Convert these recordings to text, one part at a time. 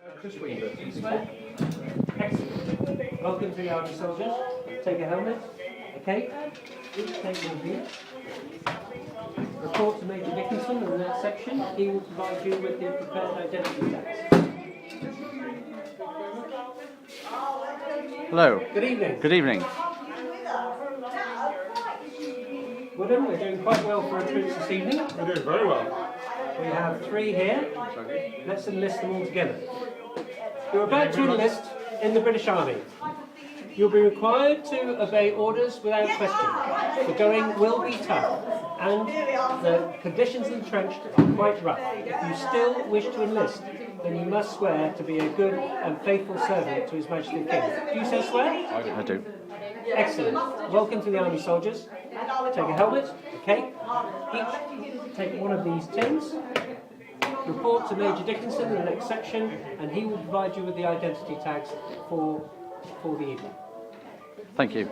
Excellent. Welcome to the Army Soldiers. Take a helmet, a cape, each take one here. Report to Major Dickinson in the next section. He will provide you with the prepared identity tags. Hello. Good evening. Good evening. Well done, we're doing quite well for recruits this evening. We're doing very well. We have 3 here. Let's enlist them all together. You're about to enlist in the British Army. You'll be required to obey orders without question. The going will be tough, and the conditions in the trench are quite rough. If you still wish to enlist, then you must swear to be a good and faithful servant to His Majesty the King. Do you so swear? I do. Excellent. Welcome to the Army Soldiers. Take a helmet, a cape, each take one of these tins. Report to Major Dickinson in the next section, and he will provide you with the identity tags for the evening. Thank you.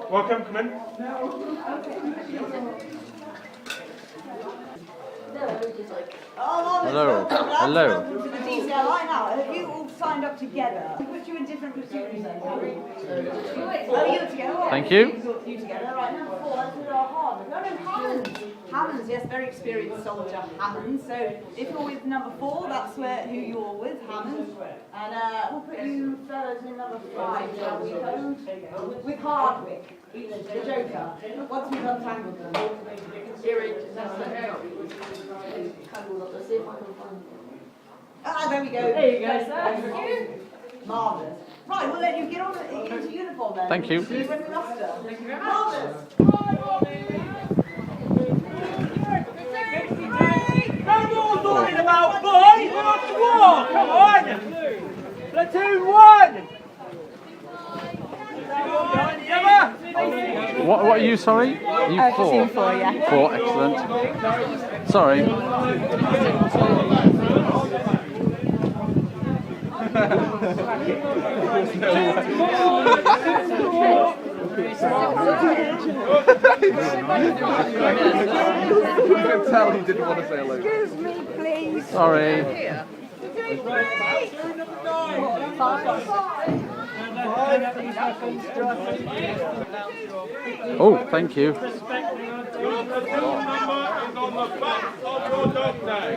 Welcome, come in. Hello. Hello. Welcome to the DCLI now. Have you all signed up together? We put you in different platoons then. Oh, you together? Thank you. You together, right now. 4, let's do our Harmons. No, Hammonds. Hammonds, yes, very experienced soldier, Hammonds. So if you're with number 4, that's who you're with, Hammonds. And we'll put you fellas in number 5, shall we, fellas? With Hardwick, the Joker. Once we've untangled them. There we go. There you go, sir. Thank you. Marvellous. Right, we'll let you get on into uniform then. Thank you. See you when we muster. Thank you very much. Marvellous. No more talking about boy, what's war? Come on! Platoon 1! What are you, sorry? You 4? Platoon 4, yeah. 4, excellent. Sorry. You can tell he didn't want to say hello. Excuse me, please. Sorry. Oh, thank you. Your platoon number is on the back of your dog tag.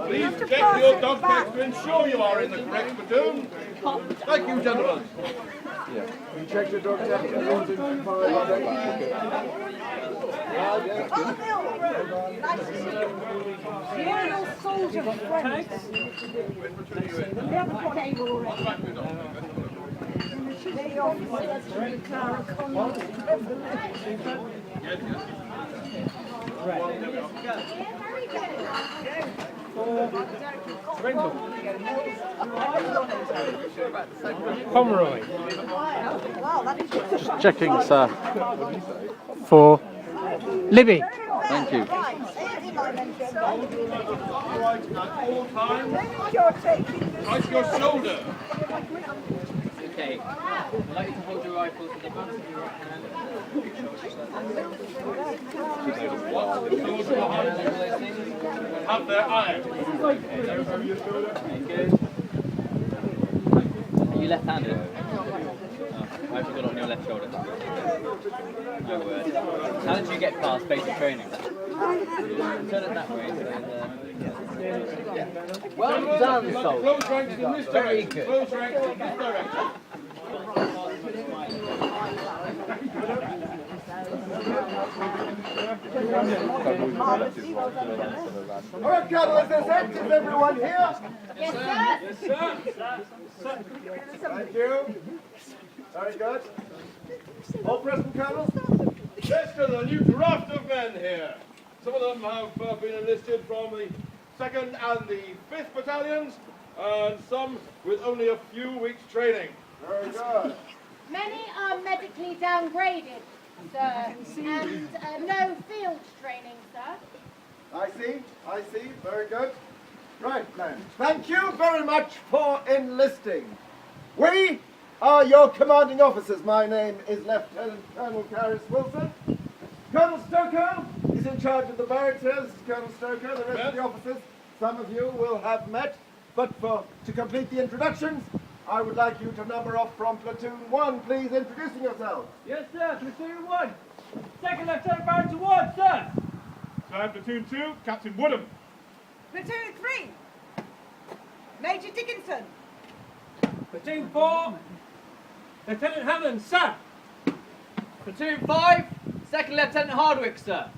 Please check your dog tags to ensure you are in the correct platoon. Thank you, gentlemen. You checked your dog tag? Nice to see you. Royal soldier friends. We haven't got any already. The officers to declare a Cornwall. Pomeroy. Just checking, sir. For Libby. Thank you. Right, at all times, right your shoulder. Okay, I'd like you to hold your rifle to the back of your right hand. Have their iron. Are you left-handed? Oh, why have you got it on your left shoulder? No word. How did you get past basic training? Turn it that way. Well done, soldier. Close ranks in this Very direction. good. Close ranks in this direction. Alright, Colonel, is this it? Is everyone here? Yes, sir. Thank you. Very good. All present, Colonel? Yes, there's a new draft of men here. Some of them have been enlisted from the 2nd and the 5th battalions, and some with only a few weeks training. Very good. Many are medically downgraded, sir, and no field training, sir. I see. Very good. Right, then. Thank you very much for enlisting. We are your commanding officers. My name is Lieutenant Colonel Carys Wilson. Colonel Stoker is in charge of the barracks here. This is Colonel Stoker. The rest of the officers some of you will have met, but to complete the introductions, I would like you to number off from Platoon 1, please, introducing yourselves. Yes, sir. Platoon 1. Second Lieutenant Barrington Ward, sir. Platoon 2, Captain Woodham. Platoon 3, Major Dickinson. Platoon 4, Lieutenant Hammond, sir. Platoon 5, Second Lieutenant Hardwick, sir.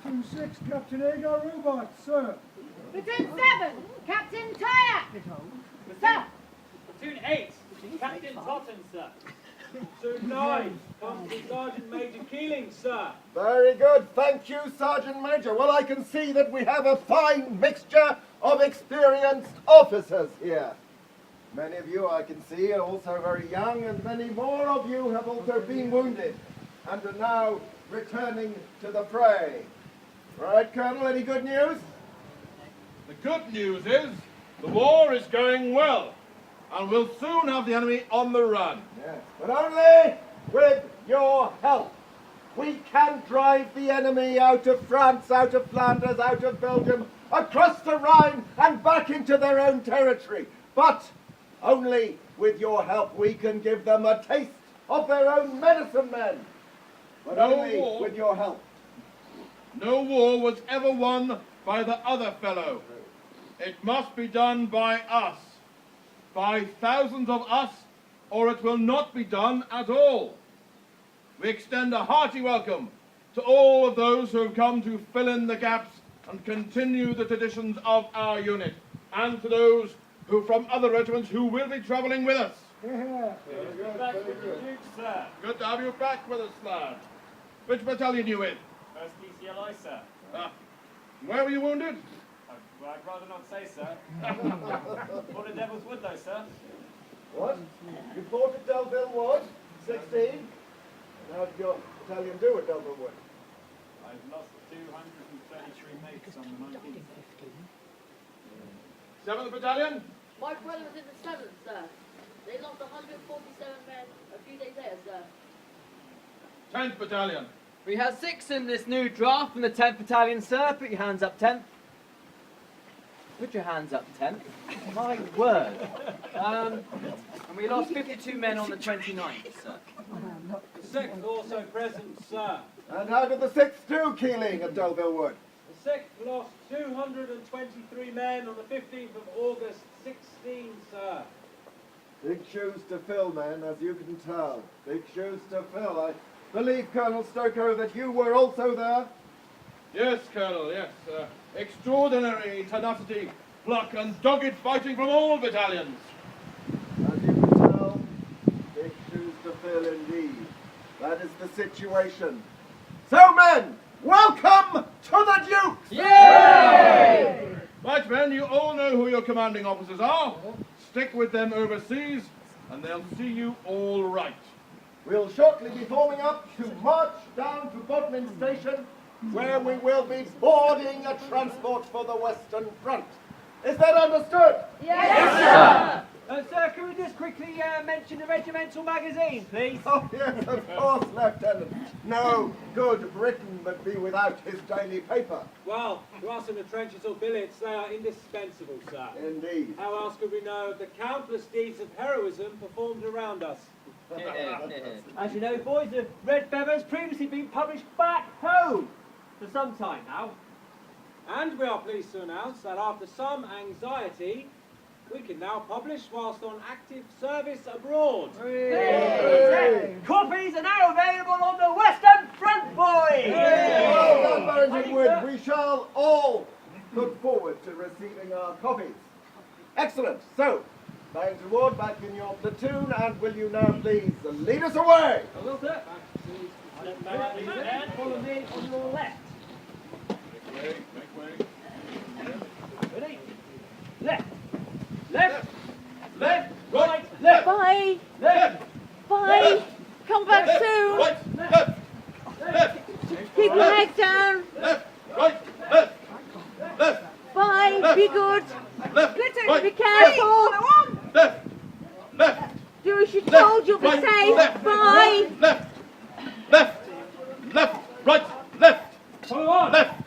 Platoon 6, Captain Agar Robart, sir. Platoon 7, Captain Tyak. Sir. Platoon 8, Captain Totten, sir. Platoon 9, Company Sergeant Major Keeling, sir. Very good. Thank you, Sergeant Major. Well, I can see that we have a fine mixture of experienced officers here. Many of you, I can see, are also very young, and many more of you have also been wounded and are now returning to the fray. Right, Colonel, any good news? The good news is the war is going well, and we'll soon have the enemy on the run. Yes, but only with your help. We can drive the enemy out of France, out of Flanders, out of Belgium, across the Rhine and back into their own territory. But only with your help we can give them a taste of their own medicine men. But No only war. with your help. No war was ever won by the other fellow. It must be done by us, by thousands of us, or it will not be done at all. We extend a hearty welcome to all of those who have come to fill in the gaps and continue the traditions of our unit, and to those who from other regiments who will be travelling with us. Back with the Duke, sir. Good to have you back with us, lad. Which battalion you with? First DCLI, sir. Where were you wounded? Well, I'd rather not say, sir. What the devil's wood, though, sir? What? You fought at Delville Wood, 16? How did your battalion do at Delville Wood? I've lost 233 mates on the 19th. 7th Battalion? My brother was in the 7th, sir. They lost 147 men a few days later, sir. 10th Battalion? We have 6 in this new draft from the 10th Battalion, sir. Put your hands up, 10th. Put your hands up, 10th. My word. And we lost 52 men on the 29th, sir. The 6th also present, sir. And how did the 6th do, Keeling, at Delville Wood? The 6th lost 223 men on the 15th of August, 16, sir. Big shoes to fill, men, as you can tell. Big shoes to fill. I believe, Colonel Stokoe, that you were also there? Yes, Colonel, yes. Extraordinary tenacity, pluck and dogged fighting from all battalions. As you can tell, big shoes to fill indeed. That is the situation. So, men, welcome to the Dukes! Yay! Right, men, you all know who your commanding officers are. Stick with them overseas, and they'll see you all right. We'll shortly be forming up to march down to Bodmin Station, where we will be boarding a transport for the Western Front. Is that understood? Yes, sir. Sir, can we just quickly mention the regimental magazine, please? Oh, yes, of course, Lieutenant. No good Briton would be without his daily paper. Well, to us in the trenches or billets, they are indispensable, sir. Indeed. How else could we know of the countless deeds of heroism performed around us? As you know, boys, the Red Feather's previously been published back home for some time now. And we are pleased to announce that after some anxiety, we can now publish whilst on active service abroad. Copies are now available on the Western Front, boys! Well done, Barrington Wood. We shall all look forward to receiving our copies. Excellent. So, Barrington Wood, back in your platoon, and will you now please lead us away? I will, sir. Follow me on your left. Make way. Ready? Left. Left. Left. Right. Left. Bye! Left. Bye! Come back soon! Right. Left. Left. Keep your head down! Left. Right. Left. Left. Bye! Be good! Left. Right. Be careful! Left. Left. Do as you're told, you'll be Right. safe! Left. Bye! Left. Left. Left. Right. Left. Follow on. Left.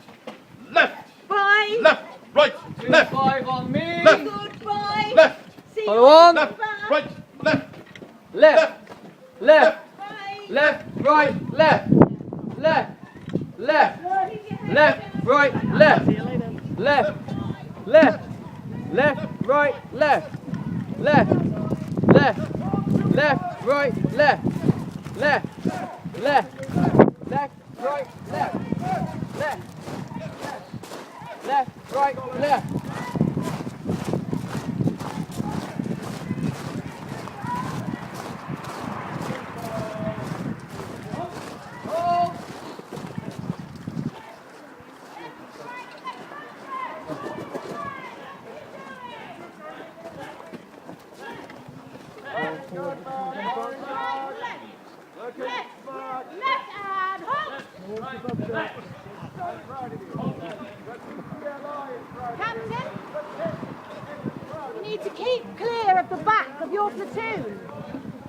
Left. Bye! Left. right, left, 5 on me. left, Goodbye. left, See Follow on. left, right, left, Left, left, Bye. left, right, left, left, left, left, right, left, left, left, left, right, left, left, left, left, right, left, left, left, left, right, left, left, left, right, left. Left and halt! Captain, you need to keep clear of the back of your platoon.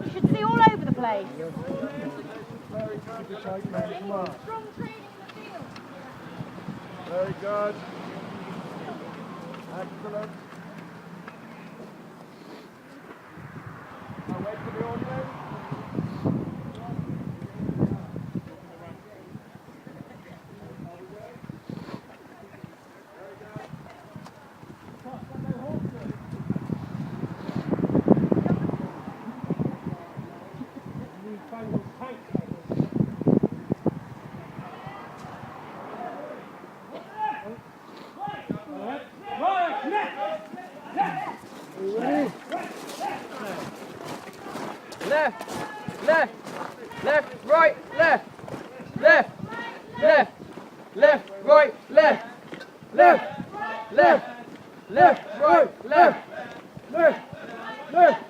You should see all over the place. Strong training in the field. Very good. Excellent. Now wait for the ordinance. Left, left, left, right, left, left, left, left, right, left, left, left, left, right, left, Left, left,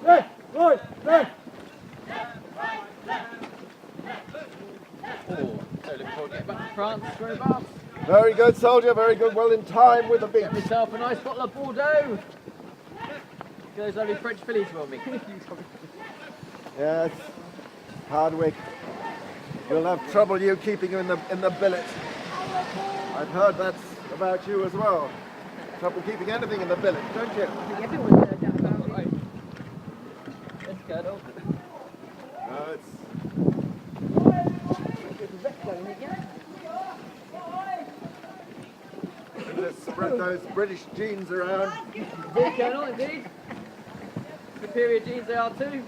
left, right, left. So looking forward to getting back to France, very fast. Very good, soldier. Very good. Well in time with the beat. Get myself a nice bottle of Bordeaux. Those lovely French fillies will me. Yes. Hardwick. You'll have trouble you keeping you in the billet. I've heard that's about you as well. Trouble keeping anything in the billet, don't you? Everyone's heard that about me. Let's go, dog. No, it's let's spread those British genes around. Indeed, Colonel, indeed. Superior genes they are too.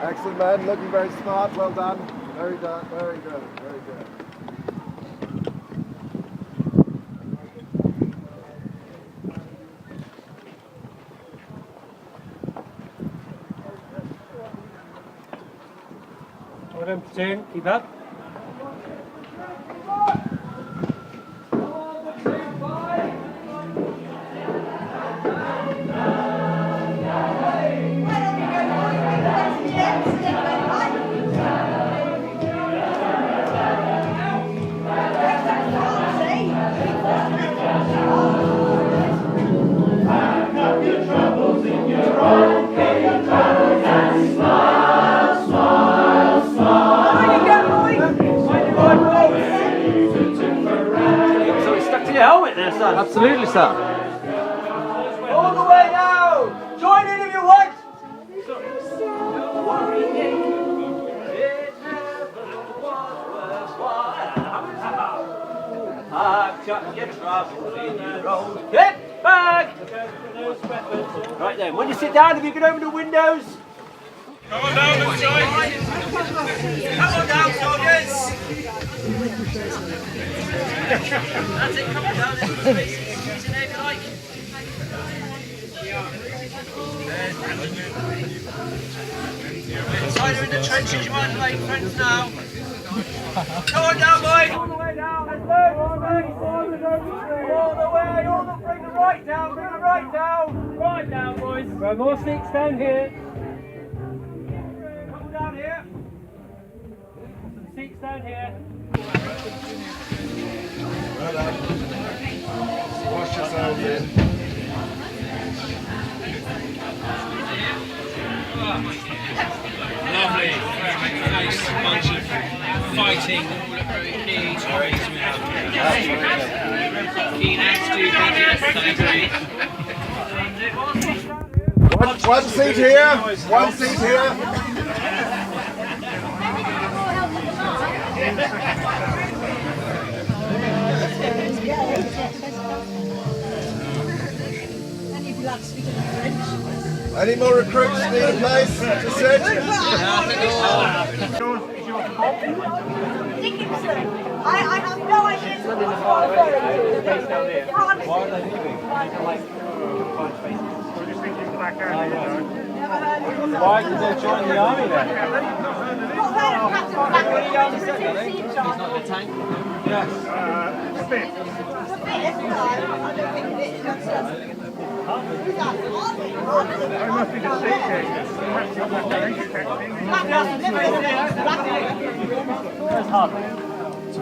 Excellent, man. Looking very smart. Well done. Very done. Very good. Very good. Well done, platoon. Keep up. Absolutely, sir. All the way now! Join in if you want! I've got your troubles in your old hip bag! Right then, when you sit down, if you can open the windows. Come on down this side. Come on down, soldiers! That's it, come on down. Use your name you like. Inside are in the trenches, you might play friends now. Come on down, boys! All the way down, there's loads of space! All the way, bring the right down, bring the right down! Right down, boys! Well, more seats down here. Come down here. Some seats down here. Well done. Wash yourself in. Lovely, nice bunch of fighting, all look very keen, very keen and stupid, One seat here. One seat here. Any more recruits need a place to sit? Dickinson. I have no idea. Why did they join the army then? He's not the tank. Yes.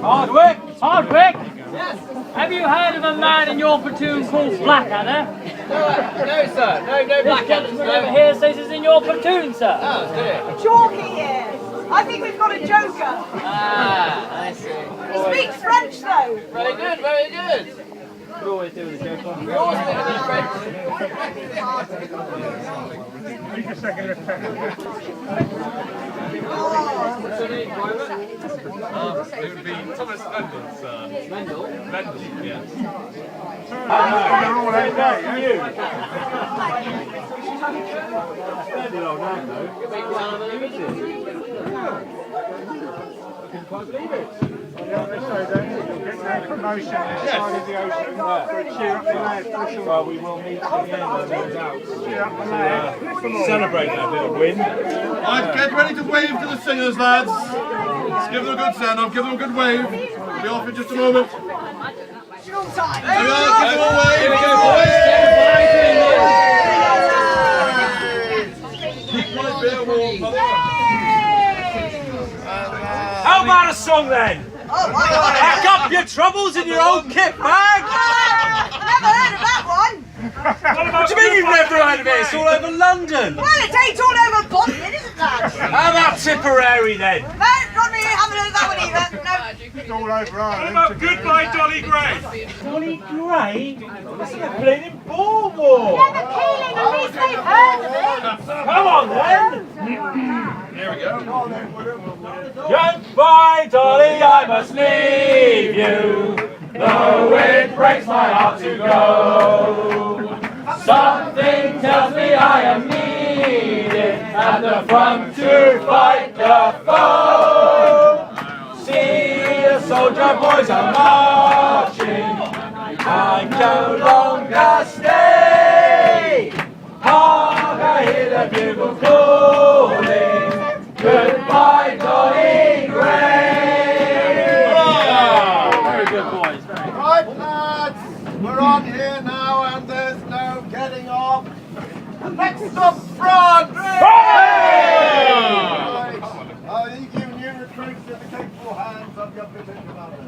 Hardwick! Hardwick! Yes. Have you heard of a man in your platoon called Blackadder? No, sir. No This Blackadder. gentleman over here says he's in your platoon, sir. Oh, good. Chalky is. I think we've got a joker. Ah, I see. He speaks French though. Very good, very good. We always do with a joke. We always think of the French. It would be Thomas Mendel, sir. Mendel? Mendel, yes. Splendid old man, though. Promotion inside of the ocean. Cheer up the lads. Well, we will meet again, no doubt. Cheer up the lads. Celebrate that little win. Right, get ready to wave to the singers, lads. Let's give them a good send-off, give them a good wave. We'll be off in just a moment. School time. Give them a wave, give them a wave. Keep my beer warm, mother. How about a song then? Pack up your troubles in your old kit bag! Never heard of that one. What do you mean you've never heard of it? It's all over London. Well, it ain't all over Bodmin, isn't that? How about Tipperary then? No, not me. Haven't heard that one either. No. It's all over Ireland. How about Goodbye Dolly Gray? Dolly Gray? That's played in Cornwall. Yeah, but Keeling, at least they've heard of it. Come on then. Here we go. Goodbye Dolly, I must leave you. Though it breaks my heart to go. Something tells me I am needed at the front to fight the foe. See the soldier boys are marching. I no longer stay. Hark, I hear the bugle calling. Goodbye, Dolly Gray. Very good, boys. Very good. Right, lads, we're on here now and there's no getting off. Next up, France! Right. You new recruits in the capable hands of your British commander.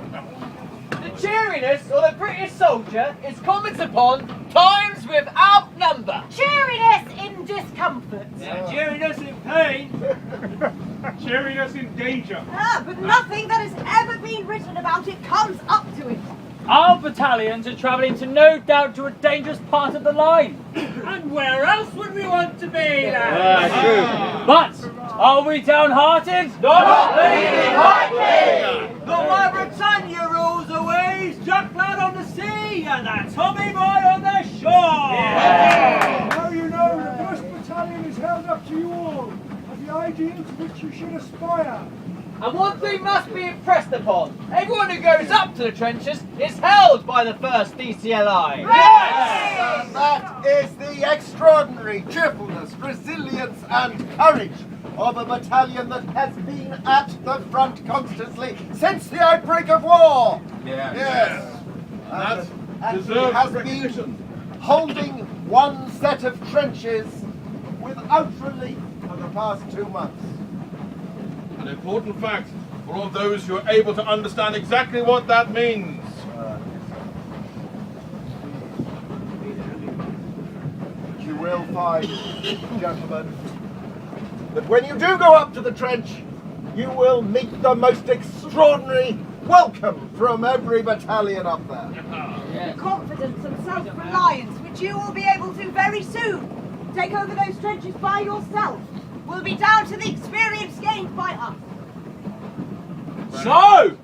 The cheeriness of the British soldier is commented upon times without number. Cheeriness in discomfort. Cheeriness in pain. Cheeriness in danger. But nothing that has ever been written about it comes up to it. Our battalions are travelling to no doubt to a dangerous part of the line. And where else would we want to be, lads? But are we downhearted? Not leaning lightly! The My Britannia rules the waves, Jack Lad on the sea, and that Tommy boy on the shore! Now you know the 1st Battalion is held up to you all as the ideal to which you should aspire. And one thing must be impressed upon. Everyone who goes up to the trenches is held by the 1st DCLI. Yes! And that is the extraordinary cheerfulness, resilience and courage of a battalion that has been at the front constantly since the outbreak of war. Yes. That And deserves has recognition. been holding one set of trenches without relief for the past 2 months. An important fact for all those who are able to understand exactly what that means. You will find, gentlemen, that when you do go up to the trench, you will meet the most extraordinary welcome from every battalion up there. Confidence and self-reliance, which you will be able to very soon take over those trenches by yourself, will be down to the experience gained by us. So,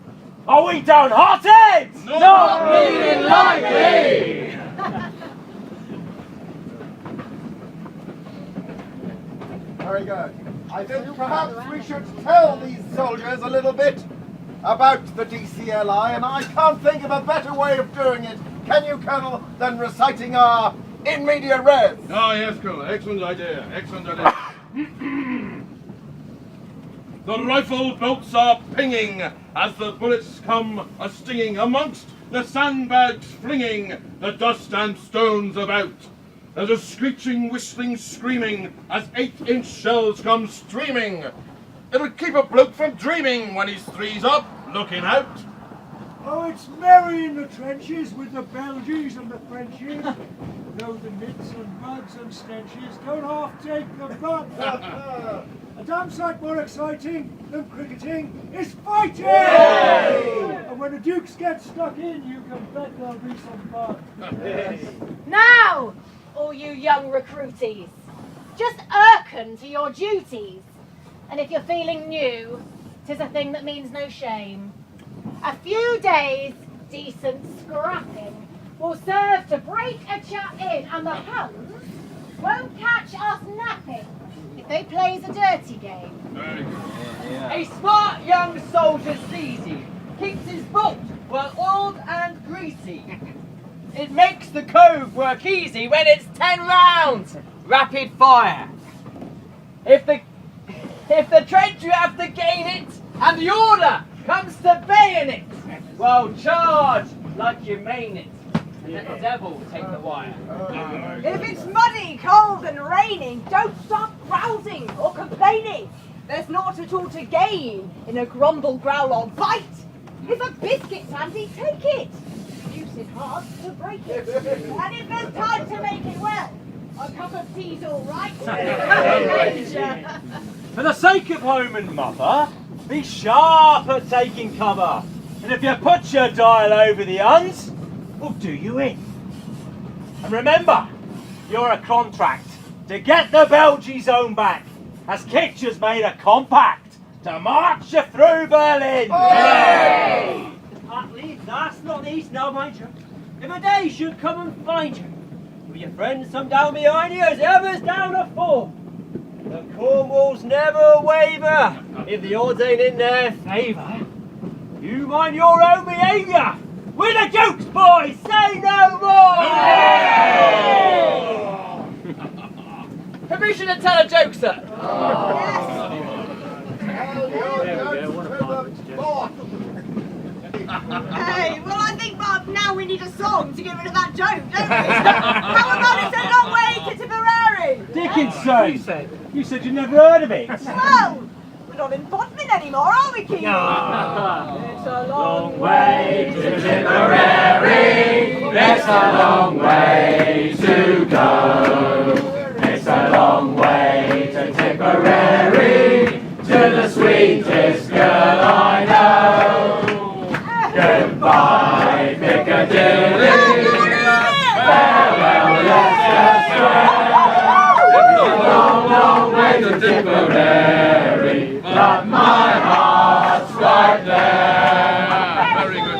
are we downhearted? Not really likely! Very good. I think perhaps we should tell these soldiers a little bit about the DCLI, and I can't think of a better way of doing it, can you, Colonel, than reciting our in media res? Ah, yes, Colonel. Excellent idea. Excellent idea. The rifle bolts are pinging as the bullets come a-stinging amongst the sandbags flinging the dust and stones about. There's a screeching, whistling, screaming as 8-inch shells come streaming. It'll keep a bloke from dreaming when he's threes up, looking out. Oh, it's merry in the trenches with the Belgies and the Frenchies. Though the nits and bugs and stenches don't half take the fun. A damn sight more exciting than cricketing is fighting! Yay! And when the Dukes get stuck in, you can bet there'll be some fun. Now, all you young recruities, just hearken to your duties. And if you're feeling new, 'tis a thing that means no shame. A few days' decent scrapping will serve to break a chap in, and the Huns won't catch us napping if they plays a dirty game. A smart young soldier's easy, keeps his boat well oiled and greasy. It makes the cove work easy when it's 10 rounds, rapid fire. If the trench you have to gain it, and the order comes to bayonet, well, charge like you mean it, and let the devil take the wire. If it's muddy, cold and raining, don't stop grousing or complaining. There's naught at all to gain in a grumble, growl or bite. If a biscuit's handy, take it. Use it hard to break it. And if there's time to make it well, a cup of tea's all right. For the sake of home and mother, be sharp at taking cover. And if you put your dial over the Huns, we'll do you in. And remember, you're a contract to get the Belgian zone back, as Kitcher's made a compact to march you through Berlin. Hooray! At least that's not east now, mind you. If a day should come and find you, with your friends some down behind you as ever's down afore, the Cornwalls never waver if the odds ain't in their favour. You mind your own behaviour. We're the Dukes, boys, say no more! Permission to tell a joke, sir? Hey, well I think now we need a song to get rid of that joke, don't we? How about it's a long way to Tipperary? Dickinson, you said you never heard of it. Well, we're not in Bodmin anymore, are we, Keith? No. It's a long way to Tipperary. It's a long way to go. It's a long way to Tipperary, to the sweetest girl I know. Goodbye, Piccadilly. Farewell, Leicester Square. It's a long, long way to Tipperary, but my heart's right there. Very good.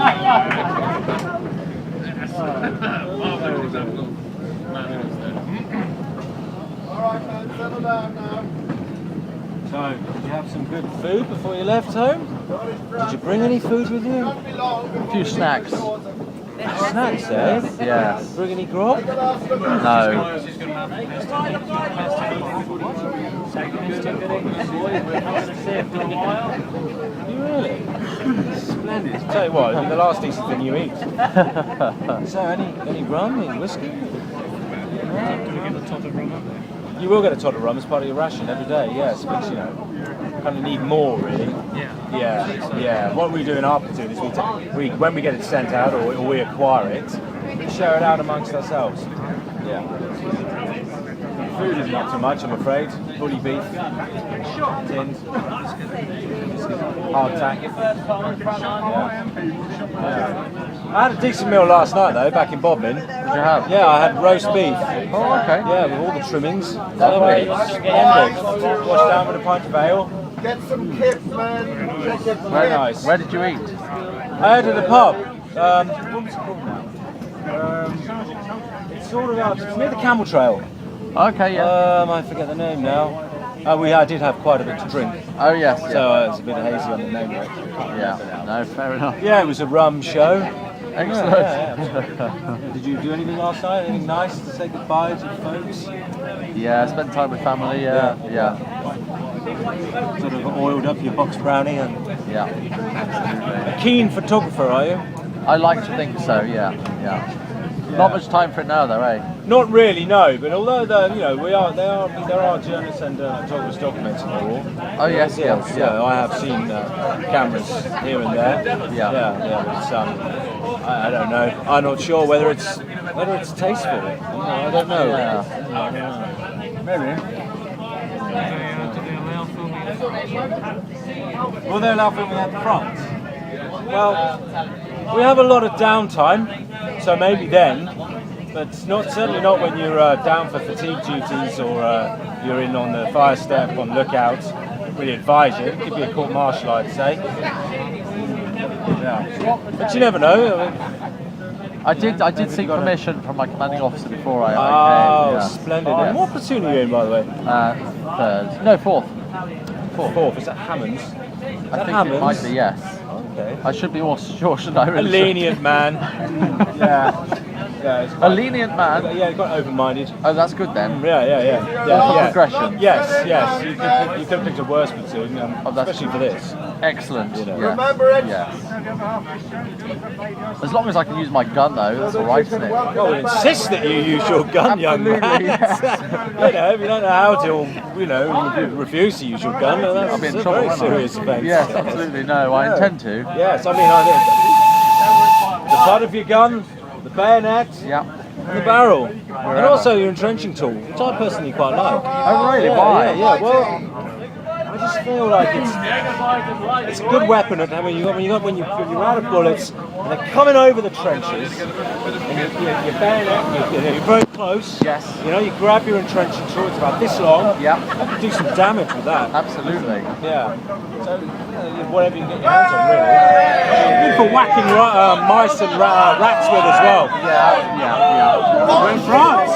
All right, man, settle down now. So, did you have some good food before you left home? Did you bring any food with you? A few snacks. Snacks, eh? Yeah. Bring any grog? No. You really? Splendid. Tell you what, it'll be the last decent thing you eat. So, any rum, any whiskey? You will get a tot of rum as part of your ration every day, yes, but you know, kind of need more really. Yeah. What we do in our platoon is when we get it sent out or we acquire it, we share it out amongst ourselves. Yeah. food isn't up to much, I'm afraid. Bully beef, tins, hardtack. Yeah. I had a decent meal last night though, back in Bodmin. Did you have? Yeah, I had roast beef. Oh, okay. Yeah, with all the trimmings. Lovely. Splendid. Washed down with a pint of ale. Get some kip, man. Very nice. Where did you eat? I had at a pub. What was it called now? It's sort of out. It's near the Camel Trail. Okay, yeah. I forget the name now. I did have quite a bit to drink. Oh, yes. So it's a bit hazy on the name of it. Yeah, no, fair enough. Yeah, it was a rum show. Excellent. Yeah. Did you do anything last night? Anything nice to say goodbye to the folks? Yeah, spent time with family, yeah. Sort of oiled up your box brownie and Yeah. a keen photographer, are you? I like to think so, yeah. Not much time for it now, though, eh? Not really, no. But although there are journalists and photographers documenting the war. Oh yes, Yeah, I have seen cameras here and there. Yeah. But it's, I don't know. I'm not sure whether it's tasteful. I don't know. Maybe. Will they allow filming at the front? Well, we have a lot of downtime, so maybe then, but certainly not when you're down for fatigue duties or you're in on the fire step on lookout. We advise you. It could be a court martial, I'd say. Yeah, but you never know. I did seek permission from my commanding officer before I came. Yeah. Splendid. And what platoon are you in, by the way? Third. No, fourth. Fourth. Is that Hammonds? I think it might be, yes. Okay. I should be more sure, shouldn't I? Really a lenient man. Yeah. A lenient man? Yeah, quite open-minded. Oh, that's good then. Yeah. Progression. Yes. You could have picked a worse platoon, especially for this. Excellent. You know. Yes. Remember it? Yes. As long as I can use my gun, though, that's all right, isn't it? Well, we insist that you use your gun, young man. Yes. If you don't know how to, or refuse to use your gun, that's I'll be in a trouble, very won't I? serious offence. Yes, absolutely. No, I intend to. Yes, I mean, the butt of your gun, the bayonet, and the barrel, and also your entrenching tool, which I personally quite like. Oh, really? Why? Yeah. Well, I just feel like it's a good weapon. When you're out of bullets and they're coming over the trenches, and your bayonet, you're very close. Yes. You grab your entrenching tool. It's about this long. Yeah. You can do some damage with that. Absolutely. Yeah. So whatever you can get your hands on, really. Good for whacking mice and rats with as well. Yeah. We're in France.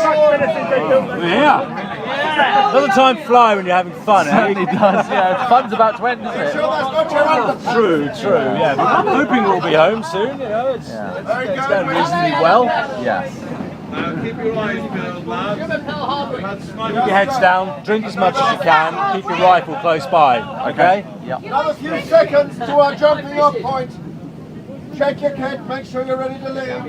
Yeah. Doesn't time fly when you're having fun, eh? Certainly does, yeah. Fun's about to end, isn't it? True, yeah. But I'm hoping we'll be home soon, It's going reasonably well. Yes. Now keep your eyes peeled, lads. Keep your heads down, drink as much as you can, keep your rifle close by, okay? Yep. Another few seconds to our jumping off point. Check your kit, make sure you're ready to leave.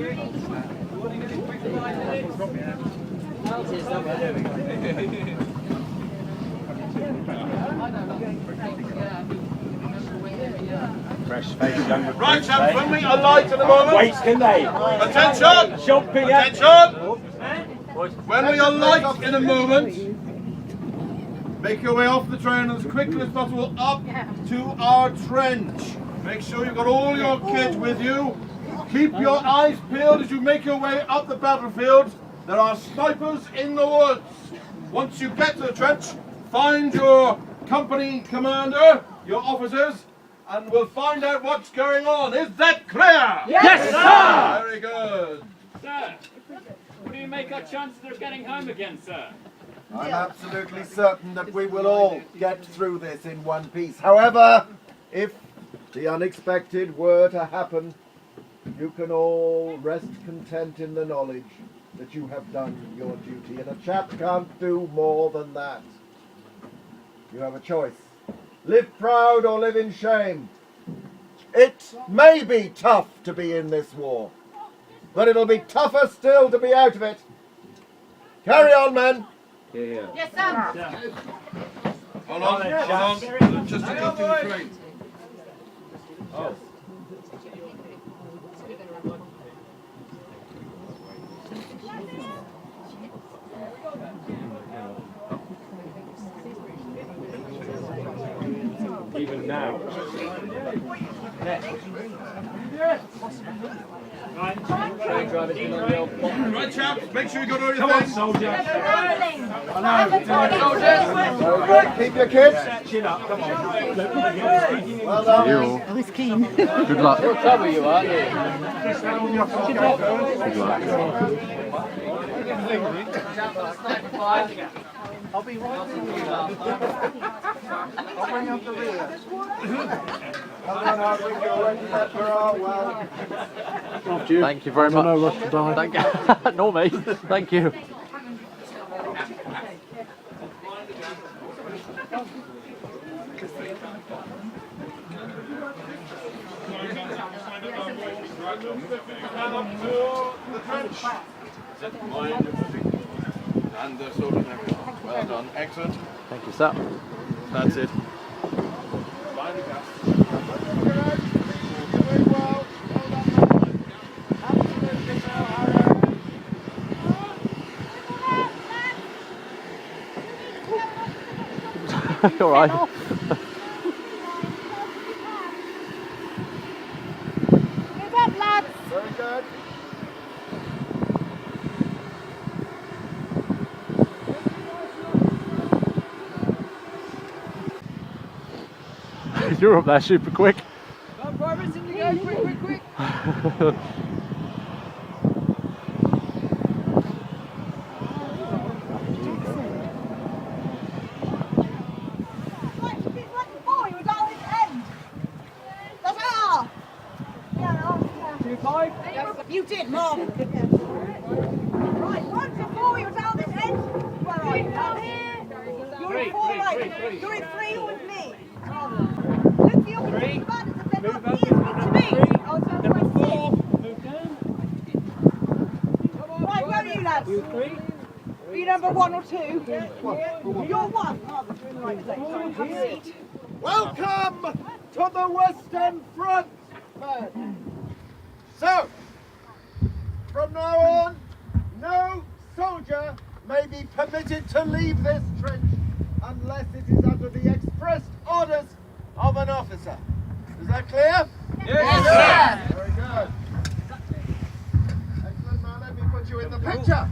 Fresh face, young recruit. Right, chaps, when we alight in a moment. Wait, can they? Attention! Jumping Attention! When we alight in a moment, make your way off the train as quickly as possible up to our trench. Make sure you've got all your kit with you. Keep your eyes peeled as you make your way up the battlefield. There are snipers in the woods. Once you get to the trench, find your company commander, your officers, and we'll find out what's going on. Is that clear? Yes, sir! Very good. Sir, what do you make our chances of getting home again, sir? I'm absolutely certain that we will all get through this in one piece. However, if the unexpected were to happen, you can all rest content in the knowledge that you have done your duty, and a chap can't do more than that. You have a choice. Live proud or live in shame. It may be tough to be in this war, but it'll be tougher still to be out of it. Carry on, men. Yeah. Yes, sir. Hold on. Just to go through the train. Oh. now. Right, chaps, make sure you go to your Come on, things. soldier. Very good. Keep your kids. Chin up, come on. Well done. I was keen. Good luck. What trouble you are, Good luck. I'll be right with you. I'll bring up the rear. Come on, I'll bring you ready that for our well. Thank you very much. Thank you. No, mate. Thank you. Stand up to the trench. And the sword and everything. Well done, excellent. Thank you, sir. That's it. All right. Oh. Move up, lads. Very good. You're up there super quick. Come, Private, in you go, quick. You did, Mom. Right, once before you were down this end. Where are you? Down here. You're in four, right? You're in three with me. Look for your particular banners if they're not here. Speak to me. Number 4. Move down. Right, where are you, lads? You 3. Are you number 1 or 2? You're 1. Oh, you're in the right place. Have a seat. Welcome to the Western Front, men. So, from now on, no soldier may be permitted to leave this trench unless it is under the expressed orders of an officer. Is that clear? Yes, sir. Very good. Excellent, now let me put you in the picture.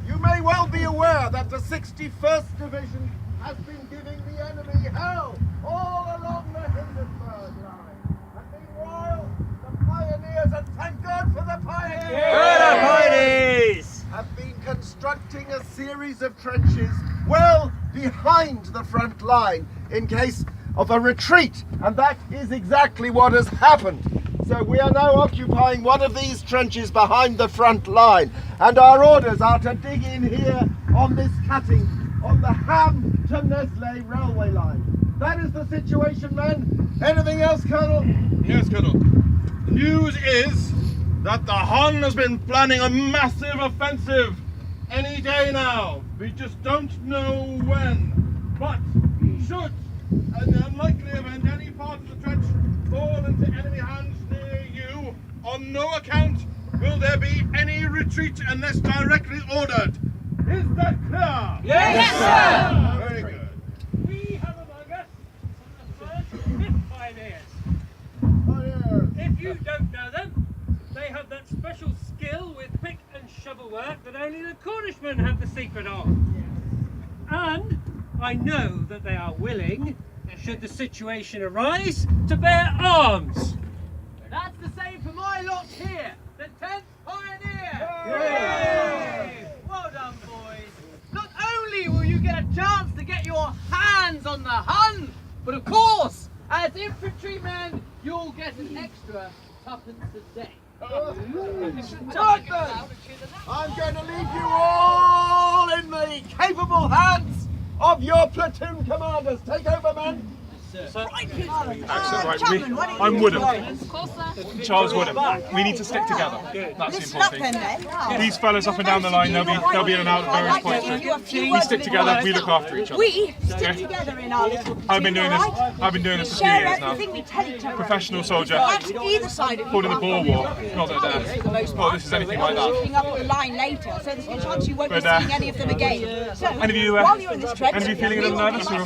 You may well be aware that the 61st Division has been giving the enemy hell all along the Hindenburg line. And meanwhile, the pioneers, and thank God for the pioneers, have been constructing a series of trenches well behind the front line in case of a retreat, and that is exactly what has happened. So we are now occupying one of these trenches behind the front line, and our orders are to dig in here on this cutting on the Ham to Nesle railway line. That is the situation, men. Anything else, Colonel? Yes, Colonel. The news is that the Hun has been planning a massive offensive any day now. We just don't know when. But should, in the unlikely event, any part of the trench fall into enemy hands near you, on no account will there be any retreat unless directly ordered. Is that clear? Yes, sir! Very good. We have among us some of the 5th pioneers. If you don't know them, they have that special skill with pick and shovel work that only the Cornishmen have the secret of. And I know that they are willing, should the situation arise, to bear arms. That's the same for my lot here, the 10th Pioneer! Yay! Well done, boys. Not only will you get a chance to get your hands on the Hun, but of course, as infantrymen, you'll get an extra tuppence a day. Right then, I'm going to leave you all in the capable hands of your platoon commanders. Take over, men. I'm Woodham. Charles Woodham. We need to stick together. That's the important thing. These fellas up and down the line, they'll be in and out at various points. We stick together, we look after each other. We stick together in our little I've been doing this for a few years now. We tell each other. Professional soldier. Either side of Fought in the Boer War. Not that this is anything like that. up the line later, so there's a chance you won't be But, seeing any of them again. So, Any of you while you're in this trench, feeling a little nervous? We're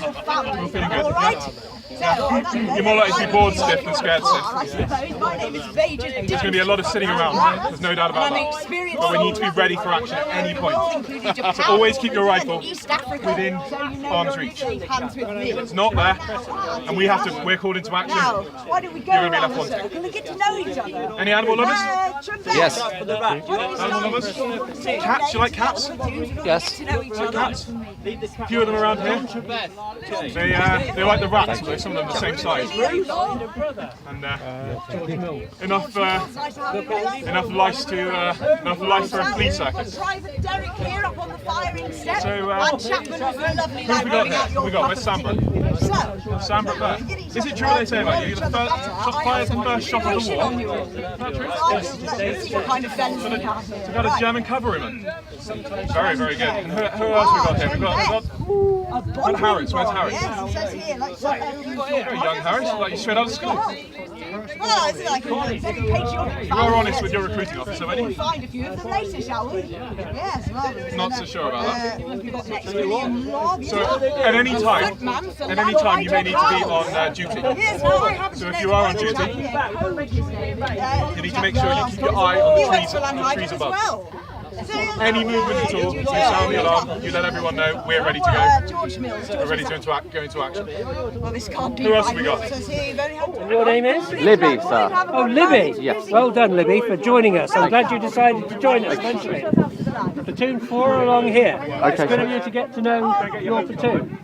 feeling good. all right? You're more likely to be bored stiff than scared stiff. I suppose. My name is Vage. There's going to be a lot of sitting around, there's no doubt about that. But we need to be ready for action at any point. So always keep your rifle within arm's reach. It's not there, and we're called into action. Now, why don't we go You're going to be around left the wanting. circle and get to know each other? Any animal lovers? Yes. Animal lovers? Cats? You like cats? Yes. Cats? A few of them around here. They like the rats, but some of them are the same size. And enough lice for a flea circus. Private Derek here up on the firing step. So, and Chapman was a lovely who have we got there? Where's Sambrook? So, Sambrook there. Is it true what they say about you? You're the first fired the first shot of the war. this is what kind of fence we have here. We've got a German cavalryman. Very, very good. And who else have we got here? We've got Harris. Where's Harris? Yes, it says here, like so. Very young Harris, like you straight out of school. Well, it's like a very patriotic. You are honest with your recruiting officer, weren't We'll you? find a few of them later, shall we? Yes, rather. Not so sure about that. We've got next William Rob. So at any time, you may need to be on duty. Yes, no, I haven't. So if you are on duty, you need to make sure you keep your eye on the trees above. Any movement at all, you sound the alarm, you let everyone know we're ready to go. George Mills. We're ready to go into action. Well, this can't be Who else have we got? Your name is? Libby, sir. Oh, Libby. Yes. Well done, Libby, for joining us. I'm glad you decided to join us eventually. Platoon 4 along here. It's good of you to get to know your platoon.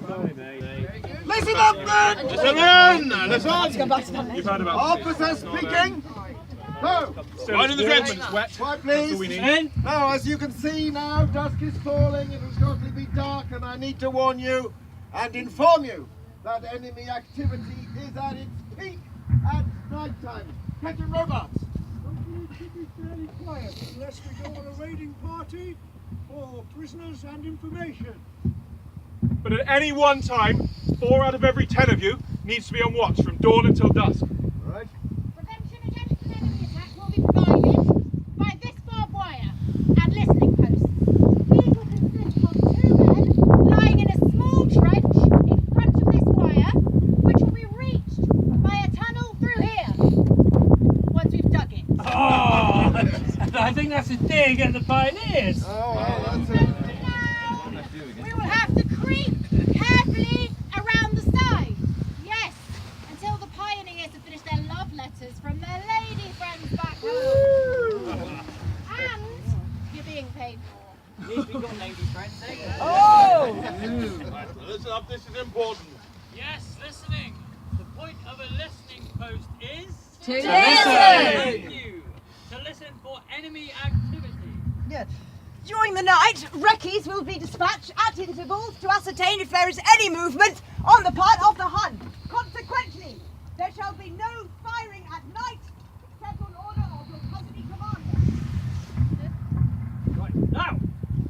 Listen up, men! Listen in! Listen! You've heard about Officer speaking. No. Right in the regiment, it's wet. Quiet, That's all we please. need. Now, as you can see now, dusk is falling. It will shortly be dark, and I need to warn you and inform you that enemy activity is at its peak at night time. Captain Robarts. Keep it fairly quiet unless we go on a raiding party for prisoners and information. But at any one time, 4 out of every 10 of you needs to be on watch from dawn until dusk. Right. Prevention against an enemy attack will be provided by this barbed wire and listening posts. These will consist of 2 men lying in a small trench in front of this wire, which will be reached by a tunnel through here once we've dug it. Oh, I think that's a dig at the pioneers. Oh, that's it. We will have to creep carefully around the side. Yes, until the pioneers have finished their love letters from their lady friends back home. And you're being paid more. At least we've got lady friends, eh? Oh! Listen up, this is important. Yes, listening. The point of a listening post is To listen. Thank you. To listen for enemy activity. Yes. During the night, recce's will be dispatched at intervals to ascertain if there is any movement on the part of the Hun. Consequently, there shall be no firing at night except on order of your company commander. Right, now,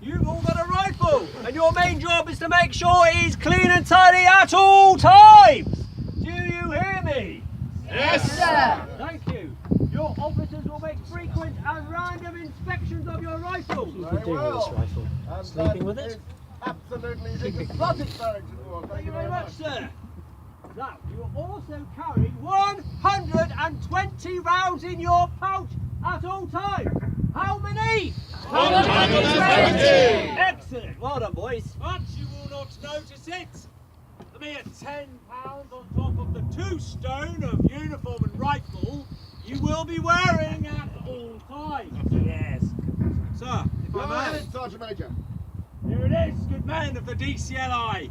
you've all got a rifle, and your main job is to make sure it is clean and tidy at all times. Do you hear me? Yes, sir. Thank you. Your officers will make frequent and random inspections of your rifles. Very well. rifle? And Sleeping that with it? is absolutely the exotic Barrington War. Thank you very much, sir. Now, you will also carry 120 rounds in your pouch at all times. How many? 120! Excellent. Well done, boys. But you will not notice it. A mere £10 on top of the 2 stone of uniform and rifle you will be wearing at all times. Yes. Sir, if I may, Sergeant Major. here it is, good man of the DCLI,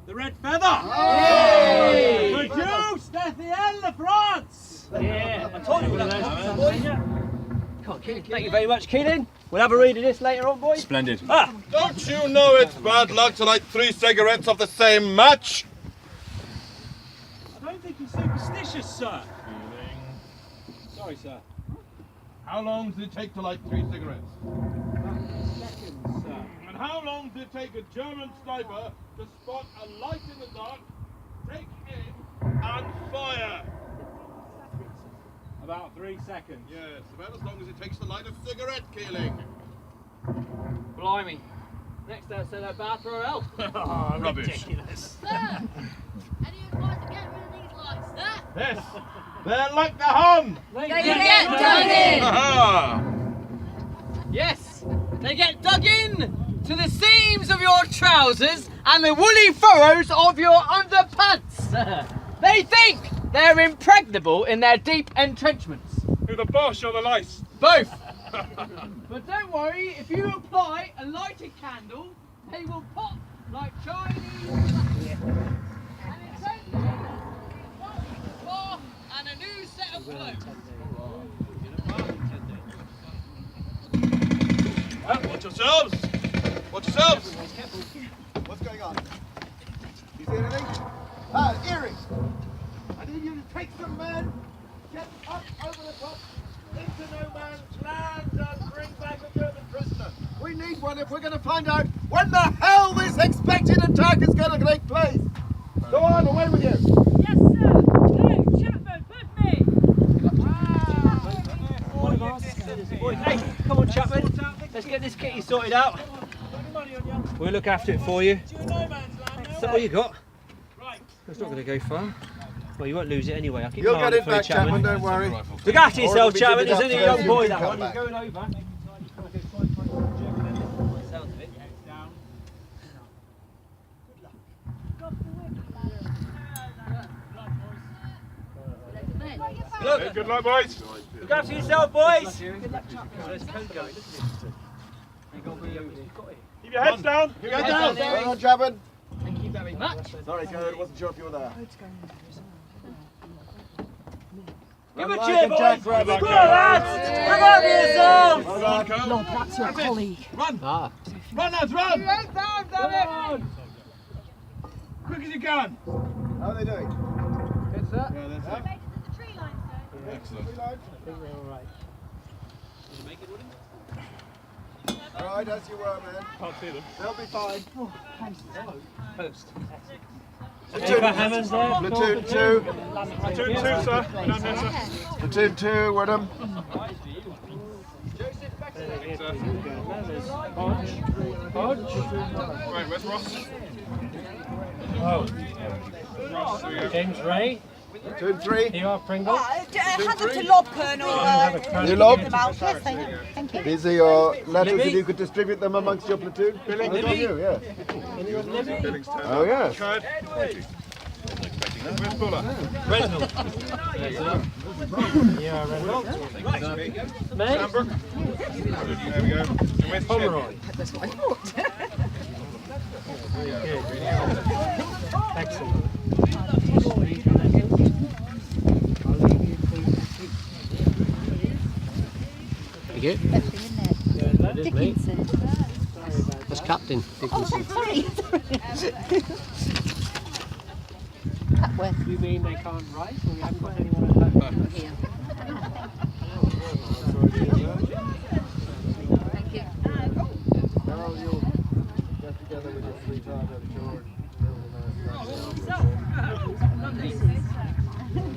the Red Feather. Hey! Produce Etienne de France. Yeah, I told you we'd have to, boys. Come on, Keelan. Thank you very much, Keelan. We'll have a read of this later on, boys. Splendid. Don't you know it's bad luck to light 3 cigarettes off the same match? I don't think he's superstitious, sir. Sorry, sir. How long does it take to light 3 cigarettes? Seconds, sir. And how long does it take a German sniper to spot a light in the dark, take aim, and fire? About 3 seconds. Yes, about as long as it takes to light a cigarette, Keeling. Blimey. Next out, say that bathroom elf. Oh, rubbish. Sir, any advice to get rid of these Yes, they're like the Hun. They get dug in. Aha! Yes, they get dug in to the seams of your trousers and the woolly furrows of your underpants. They think they're impregnable in their deep entrenchments. Who, the Bosch or the lice? Both. But don't worry, if you apply a lighted candle, they will pop like Chinese. And essentially, it's one and a new set of clothes. Watch yourselves! Watch yourselves! What's going on? You see anything? Ah, earrings! I need you to take some men, get up over the top, into no man's land and bring back a German prisoner. We need one if we're going to find out when the hell this expected attack is going to take place. Go on, away with you. Yes, sir. No, Chapman, with me. Hey, come on, Chapman. Let's get this kitty sorted out. We'll look after it for you. Is that all you got? It's not going to go far. Well, you won't lose it anyway. I'll keep You'll an eye get on it for you, back, Chapman, don't worry. Look after yourself, Or Chapman. it'll There's be only a young up to boy, you that to one. come He's going over. Hey, good luck, boys. Look after yourself, boys. Keep your heads down. Keep your heads down. Well on, Chapman. Thank you very much. Sorry, Code, wasn't sure if you were there. Give a Like cheer, a boys. jackrabbit. Come on, lads. Look after yourselves. Well done, Code. Lord, that's your colleague. Run! Run, lads, run! Quick as you can! How are they doing? Good, sir. Yeah, that's it. The tree line, sir. Excellent. All right, as you were, man. Can't see them. They'll be fine. Post. Platoon 2, Platoon 2, sir. We're down here, sir. Platoon 2, Woodham. Right, where's Ross? Oh, Ross, there we go. James Ray. Platoon 3. Here you are, Pringle. Hand them to Lob, Colonel. You Lob? Yes, thank you. These are your letters, Libby? and you could distribute them amongst your platoon. Billy? Well, it's on you, yeah. Billings turned Oh, up. yes. Chad. Where's Buller? Reynolds. Here you are, Reynolds. May. Sandbrook. There we go. And where's Pomeroy. That's what I thought. Excellent. You good? Dickinson. That's Captain Dickinson. Sorry. Capworth. You mean they can't write, or you haven't got anyone at home? Here. Thank you. Now you'll get together with your sweetheart and George.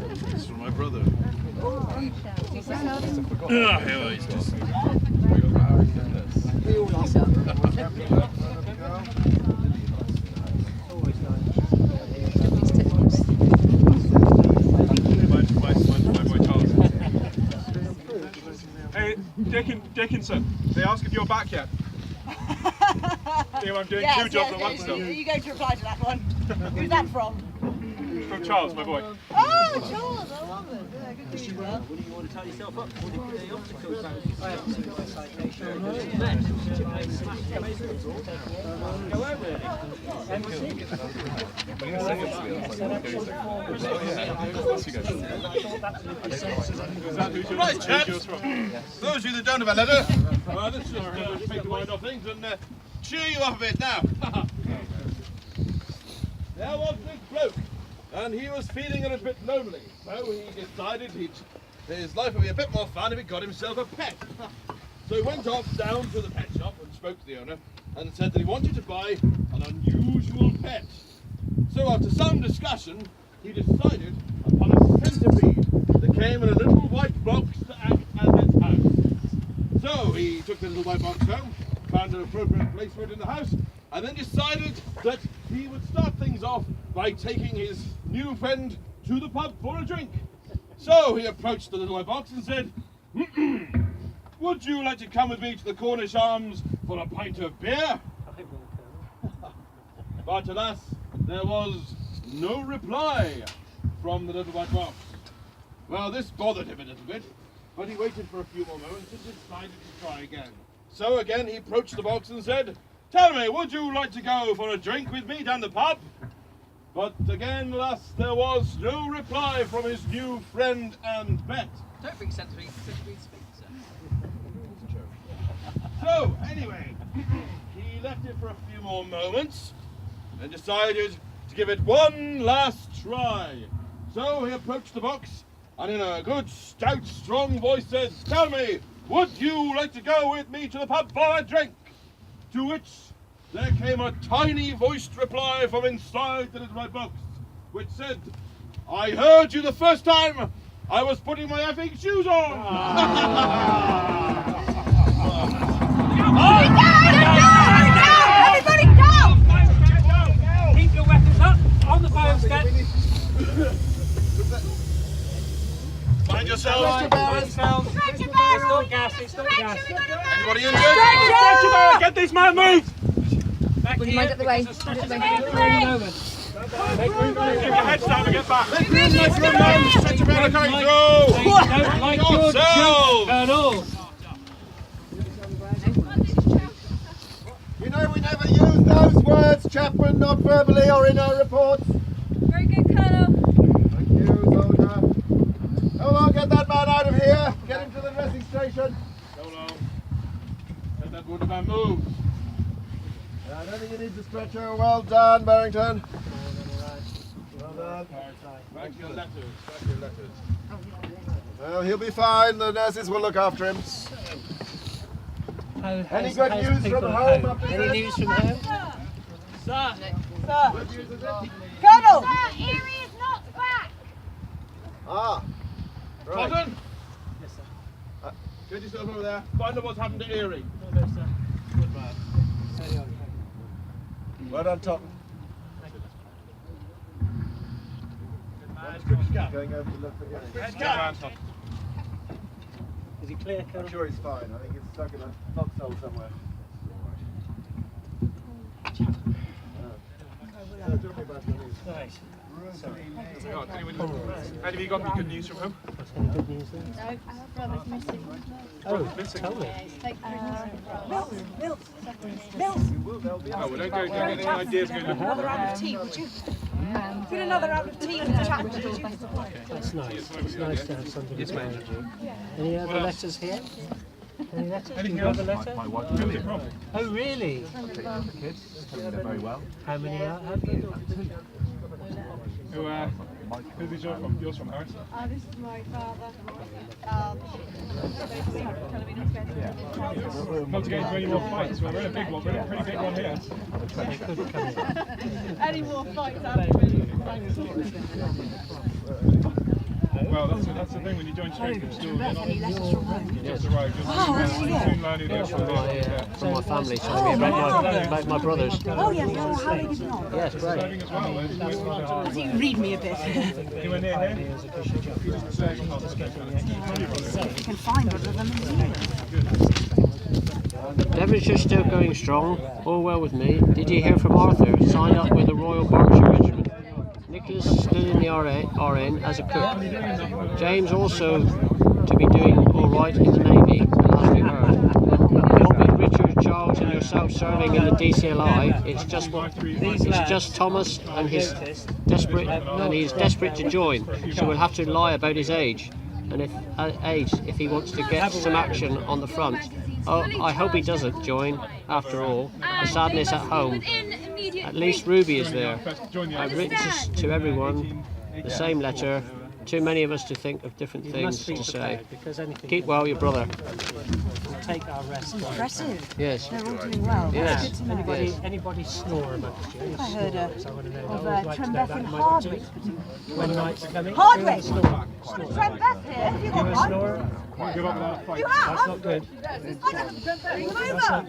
This is from my brother. He's just... We all are, sir. Hey, Dickinson, they ask if you're back yet. I'm doing two jobs at once still. You going to reply to that one. Who's that from? From Charles, my boy. Oh, Charles, I love it. Yeah, good to see you, well. What do you want to tie yourself up? What do you obstacles? I haven't seen my citation. Go over it. Right, chaps. Those of you that don't have a letter, let's just take the mind off things and cheer you up a bit now. There was this bloke, and he was feeling a little bit lonely, so he decided his life would be a bit more fun if he got himself a pet. So he went off down to the pet shop and spoke to the owner and said that he wanted to buy an unusual pet. So after some discussion, he decided upon a centipede that came in a little white box to act as its house. So he took the little white box home, found an appropriate place for it in the house, and then decided that he would start things off by taking his new friend to the pub for a drink. So he approached the little white box and said, would you like to come with me to the Cornish Arms for a pint of beer? But alas, there was no reply from the little white box. Well, this bothered him a little bit, but he waited for a few more moments and decided to try again. So again he approached the box and said, tell me, would you like to go for a drink with me down the pub? But again, alas, there was no reply from his new friend and pet. Don't bring sensory speak, sir. So, anyway, he left it for a few more moments and decided to give it one last try. So he approached the box and in a good, stout, strong voice said, tell me, would you like to go with me to the pub for a drink? To which there came a tiny voiced reply from inside the little white box, which said, I heard you the first time I was putting my effing shoes on! Everybody go! Keep your weapons up on the fire step. Mind yourselves! It's not gas, it's not gas. Anybody injured? Get this man moved! Would you mind up the way? Keep your heads down and get back. Make room, man! Stretch your man coming through! Don't like your joke, Colonel. You know we never use those words, chaplain, not verbally or in our reports. Very good, Colonel. Thank you, soldier. How long get that man out of here? Get him to the dressing station. So long. Let that wounded man move. I don't think he needs a stretcher. Well done, Barrington. Well done. Back to your letters. Back to your letters. Well, he'll be fine. The nurses will look after him. Any good news from home up to Any news from home? Sir! Colonel! Sir, Erie is not back! Ah, right. Cotton! Yes, sir. Get yourself over there. Find out what's happened to Erie. Well done, Totten. Going over to look for Erie. Is he clear, Colonel? I'm sure he's fine. I think he's stuck in a foxhole somewhere. Nice. Have you got any good news from home? Any good news there? No, our brother's missing. Oh, tell me. Mills! Oh, we don't go get any ideas going on. Another round of tea, would you? Get another round of tea with the chaplain, would you? That's nice. It's nice to have somebody behind you. Any other letters here? Any letters? Anything Another else? letter? My wife took it. Oh, really? The kids, they're very well. How many have you? Who is yours from, Harris? This is my father. Not to get into any more fights, we're in a big one, we're in a pretty big one here. Any more fights? Well, that's the thing when you join straight from school. You just arrived. You'll soon learn who they're from. From my family, so about my brothers. Oh, yes, how are they getting on? Yes, great. Serving as well. Could you read me a bit? You were near here? You can find other than Devonshire's still going strong. All well with me. Did you hear from Arthur? Signed up with the Royal Berkshire Regiment. Nicholas is still in the RN as a cook. James also to be doing all right in the Navy, as we heard. Not with Richard, Charles and yourself serving in the DCLI. It's just Thomas and he's desperate to join. So we'll have to lie about his age. And if he wants to get some action on the front. Oh, I hope he doesn't join, after all. The sadness at home. At least Ruby is there. I've written to everyone the same letter. Too many of us to think of different things to say. Keep well, your brother. We'll take our rest. Impressive. Yes. They're all doing well. Yes. That's good to know. Anybody snore amongst you? I heard of Trembeth and Hardwick. when night's coming. Hardwick! Trent Beth here. Have you got one? Give up without a fight. You have? That's not good. Bring him over.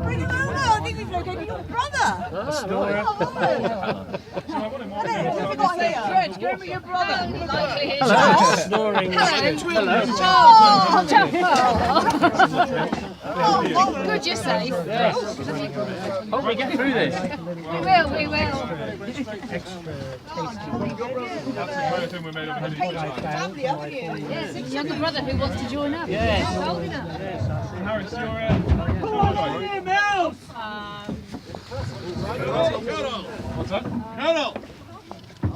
Bring him over. I think we've located your brother. Snorer. What have you got here? Trench, go with your brother. Snoring. Good, you're safe. Hope we get through this. We will, we will. That's the kind of thing we made up in Family, haven't you? Yes, it's younger brother who wants to join up. Yes. Well enough. Harris, you're Here, Mills! Colonel! What's that? Colonel!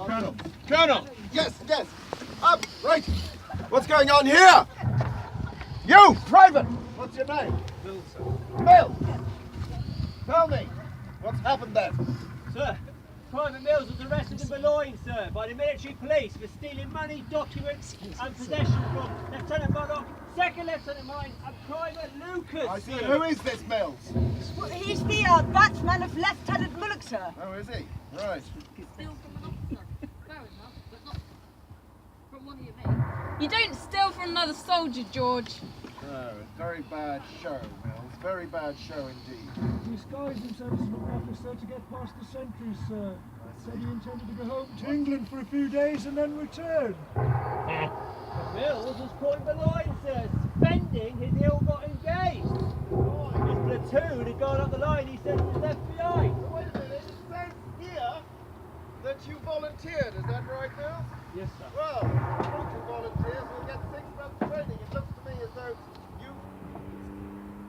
Colonel. Colonel! Yes, yes. Right. What's going on here? You, Private. What's your name? Bill. Tell me, what's happened there? Sir, Private Mills was arrested in Boulogne, sir, by the military police for stealing money, documents and possession from Lieutenant Murdoch, Second Lieutenant Mine and Private Lucas. I see. sir. Who is this Mills? Well, he's the batsman of Lieutenant Mullock, sir. Oh, is he? Right. Steal from an officer. Fair enough, but not from one of your men. You don't steal from another soldier, George. Oh, very bad show, Mills. Very bad show indeed. Disguised himself as an officer to get past the sentries, sir. Said he intended to go home to England for a few days and then return. Mills was caught in Boulogne, sir, spending his ill-gotten gains. His platoon had gone up the line, he said, was left behind. Wait a minute. It says here that you volunteered. Is that right, Mills? Yes, sir. Well, two volunteers will get 6 months training. It looks to me as though you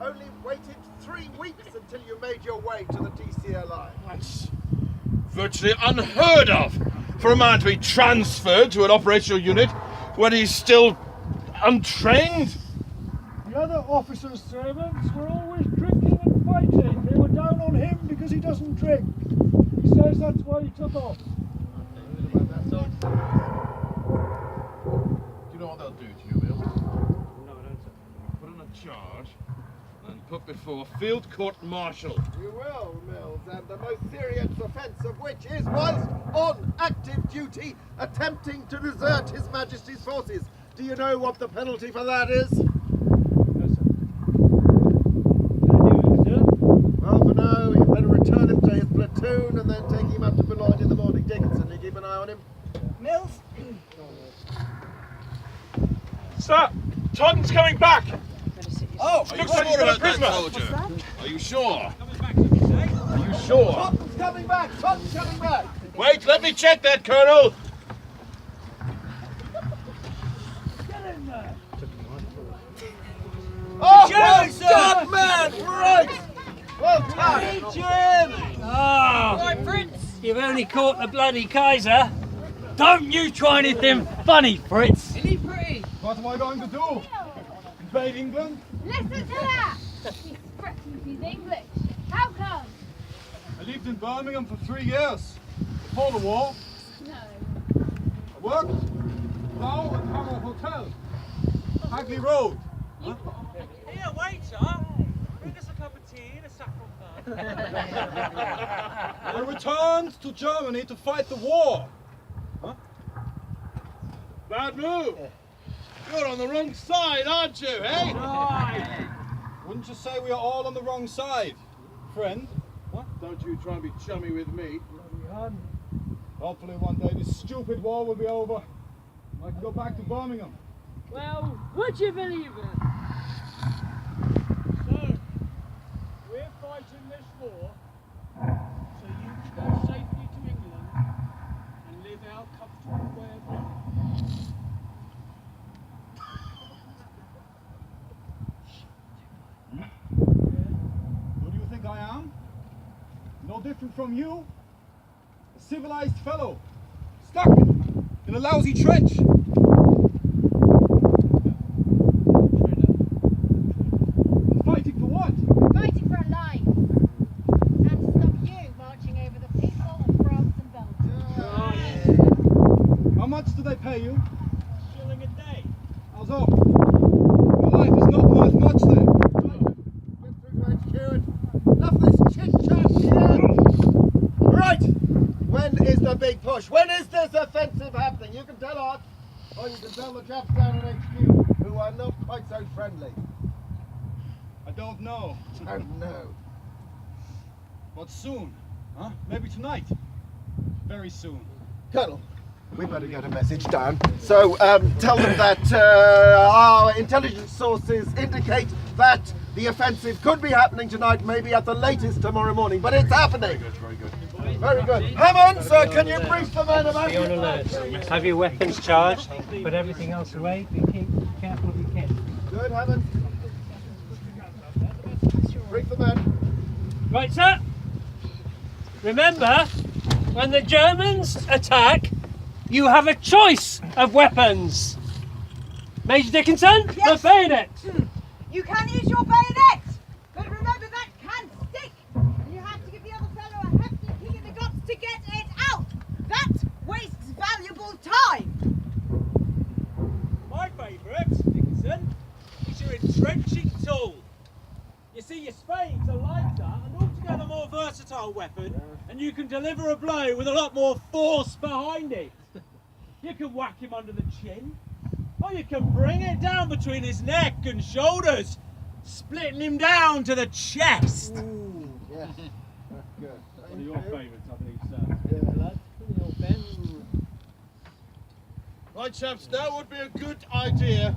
only waited 3 weeks until you made your way to the DCL line. That's virtually unheard of for a man to be transferred to an operational unit when he's still untrained. The other officers' servants were always drinking and fighting. They were down on him because he doesn't drink. He says that's why he took off. Do you know what they'll do to you, Bill? No, I don't, sir. Put on a charge and put before field court martial. You will, Mills, and the most serious offence of which is whilst on active duty attempting to desert His Majesty's forces. Do you know what the penalty for that is? No, sir. Well, for now, you better return him to his platoon and then take him up to Boulogne in the morning. Dickinson, you keep an eye on him. Mills? Sir, Todden's coming back. Oh, are you Looks like he's sure got a about that, prisoner. soldier? Are you sure? Are you sure? Todden's coming back! Todden's coming back! Wait, let me check that, Colonel. Oh, German, sir! done, man! Right! Well done! German! Oh, Right, Fritz. you've only caught the bloody Kaiser. Don't you try anything funny, Fritz. Isn't he pretty? What am I going to do? Invade England? Listen to that! He's threatening he's English. How come? I lived in Birmingham for 3 years. Before the war, No. I worked now at Harrow Hotel, Hagley Road. Here, waiter. Bring us a cup of tea and a saffron bun. I returned to Germany to fight the war. Bad move. You're on the wrong side, aren't you, eh? Wouldn't you say we are all on the wrong side, friend? Don't you try and be chummy with me. Hopefully one day this stupid war will be over. I can go back to Birmingham. Well, would you believe it? So, we're fighting this war so you can go safely to England and live our comfortable way of living. Who do you think I am? No different from you. A civilized fellow, stuck in a lousy trench. Fighting for what? Fighting for a life. And to stop you marching over the people of France and Belgium. How much do they pay you? Shilling a day. How's up? Your life is not worth much then. Get through to HQ and enough of this chit-chat here! Right! When is the big push? When is this offensive happening? You can tell us. Or you can tell the chaps down at HQ who are not quite so friendly. I don't know. Oh no. But soon, huh? Maybe tonight. Very soon. Colonel, we better get a message down. So tell them that our intelligence sources indicate that the offensive could be happening tonight, maybe at the latest tomorrow morning, but it's happening. Very good. Very good. Hammond, sir, can you brief the men about Be on alert. Have your weapons charged. Put everything else away. Be careful of your kit. Good, Hammond. Brief the men. Right, sir. Remember, when the Germans attack, you have a choice of weapons. Major Dickinson, Yes. the bayonet. You can use your bayonet, but remember that can stick. And you have to give the other fellow a hefty kick in the guts to get it out. That wastes valuable time. My favourite, Dickinson, is your entrenching tool. You see, your spades are lighter and altogether more versatile weapon, and you can deliver a blow with a lot more force behind it. You can whack him under the chin, or you can bring it down between his neck and shoulders, splitting him down to the chest. Ooh, yes. That's good. One of your favourites, I believe, sir. Right, chaps, now would be a good idea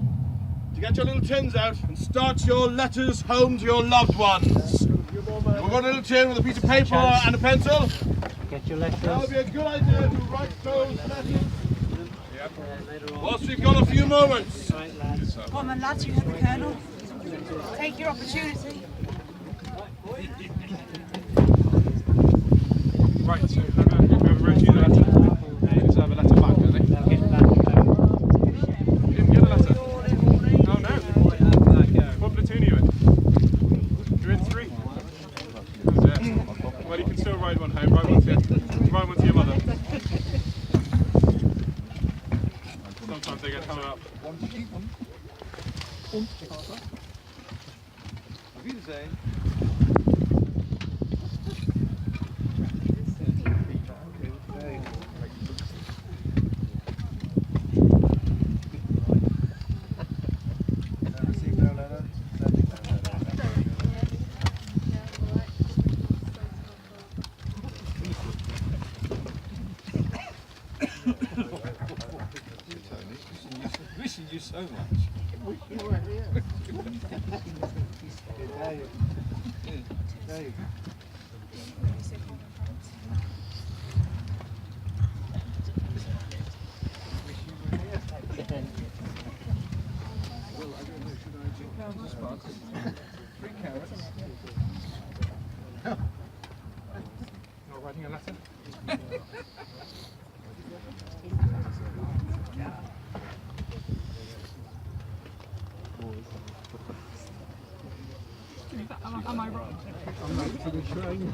to get your little tins out and start your letters home to your loved ones. We've got a little tin with a piece of paper and a pencil. Get your That letters. would be a good idea to write those letters. Whilst we've got a few moments. Come on, lads, you heard the Colonel. Take your opportunity. Right, so whoever wrote you the letter, they deserve a letter back, don't they? You didn't get a letter. Oh no. What platoon are you in? You're in 3. Oh, dear. Well, you can still ride one home. Write one to your mother. Sometimes they get hung up. Missing you so much. You were here. Dave. Not writing a letter? Am I wrong? I'm late for the train.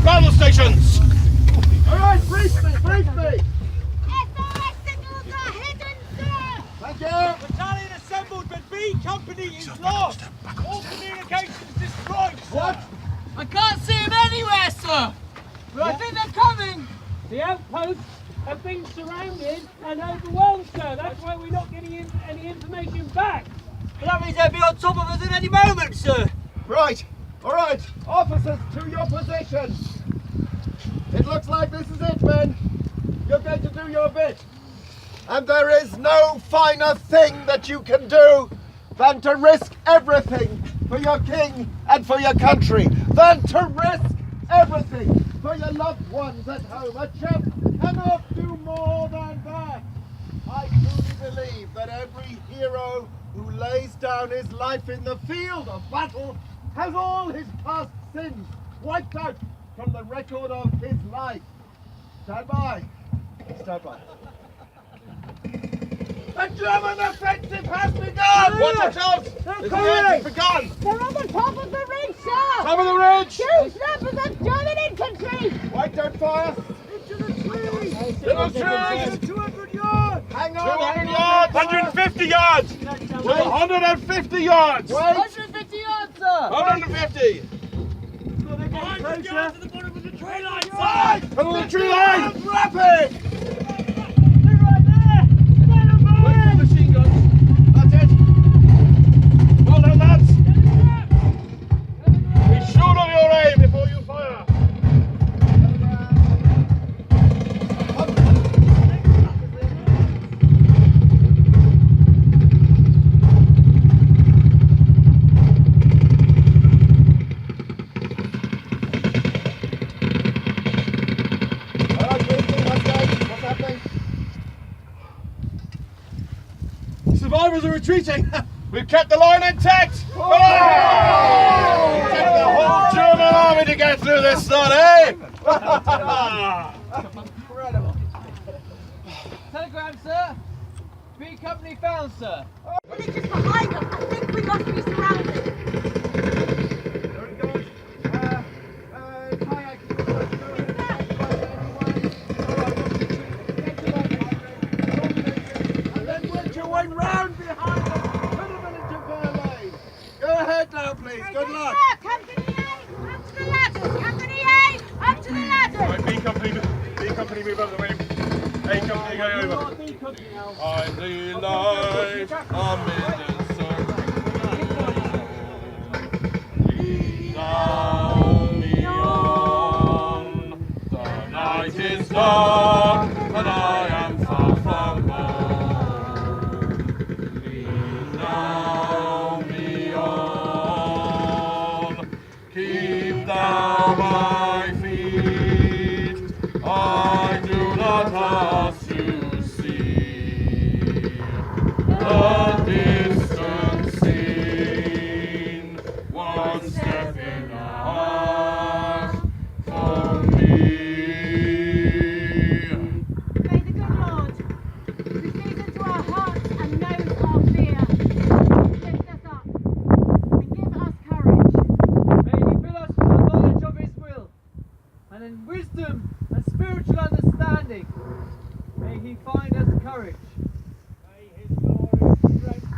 Battle stations! Alright, brief me! SOS signals are hidden, sir! Thank you! Battalion assembled, but B Company is lost! All communications destroyed, sir! What? I can't see him anywhere, sir! But I think they're coming! The outposts have been surrounded and overwhelmed, sir. That's why we're not getting any information back. But that means they'll be on top of us at any moment, sir! Right, alright, officers to your positions. It looks like this is it, men. You're going to do your bit. And there is no finer thing that you can do than to risk everything for your king and for your country. Than to risk everything for your loved ones at home. A chap cannot do more than that. I truly believe that every hero who lays down his life in the field of battle has all his past sins wiped out from the record of his life. Stand by. Stand by. The German offensive has begun! Watch yourselves! The advance has begun! They're on the top of the ridge, sir! Top of the ridge! Huge numbers of German infantry! Wait, don't fire! Into the trees! To the trees! 200 yards! Hang on! 200 yards! 150 yards! 150 yards! 150 yards, sir! 150! Behind the guards at the bottom of the tree line, sir! Right! Come on the tree line! Rapid! They're right there! Stand them by! Wait for machine guns. That's it. Well done, lads. Be sure of your aim before you fire. Survivors are retreating. We've kept the line intact. Oh! It took the whole German army to get through this lot, eh? Incredible. Telegram, sir. B company found, sir. Well, it's just behind us. I think we must be surrounded. Very good. Kayak. And then work your way round behind them. Put them into fire lane. Go ahead now, please. Good luck. Company A, up to the ladders! Company A, up to the ladders! Right, B company move over the way. A company go over. I'm the light amid the sun. Down beyond, the night is dark, and I am far from home. Down beyond, keep thou my feet. I do not ask to see the distant scene. One step in the heart for me. May the good Lord, who sees into our hearts and knows our fear, lift us up and give us courage. May he fill us with the knowledge of his will, and in wisdom and spiritual understanding, may he find us courage. May his glorious strength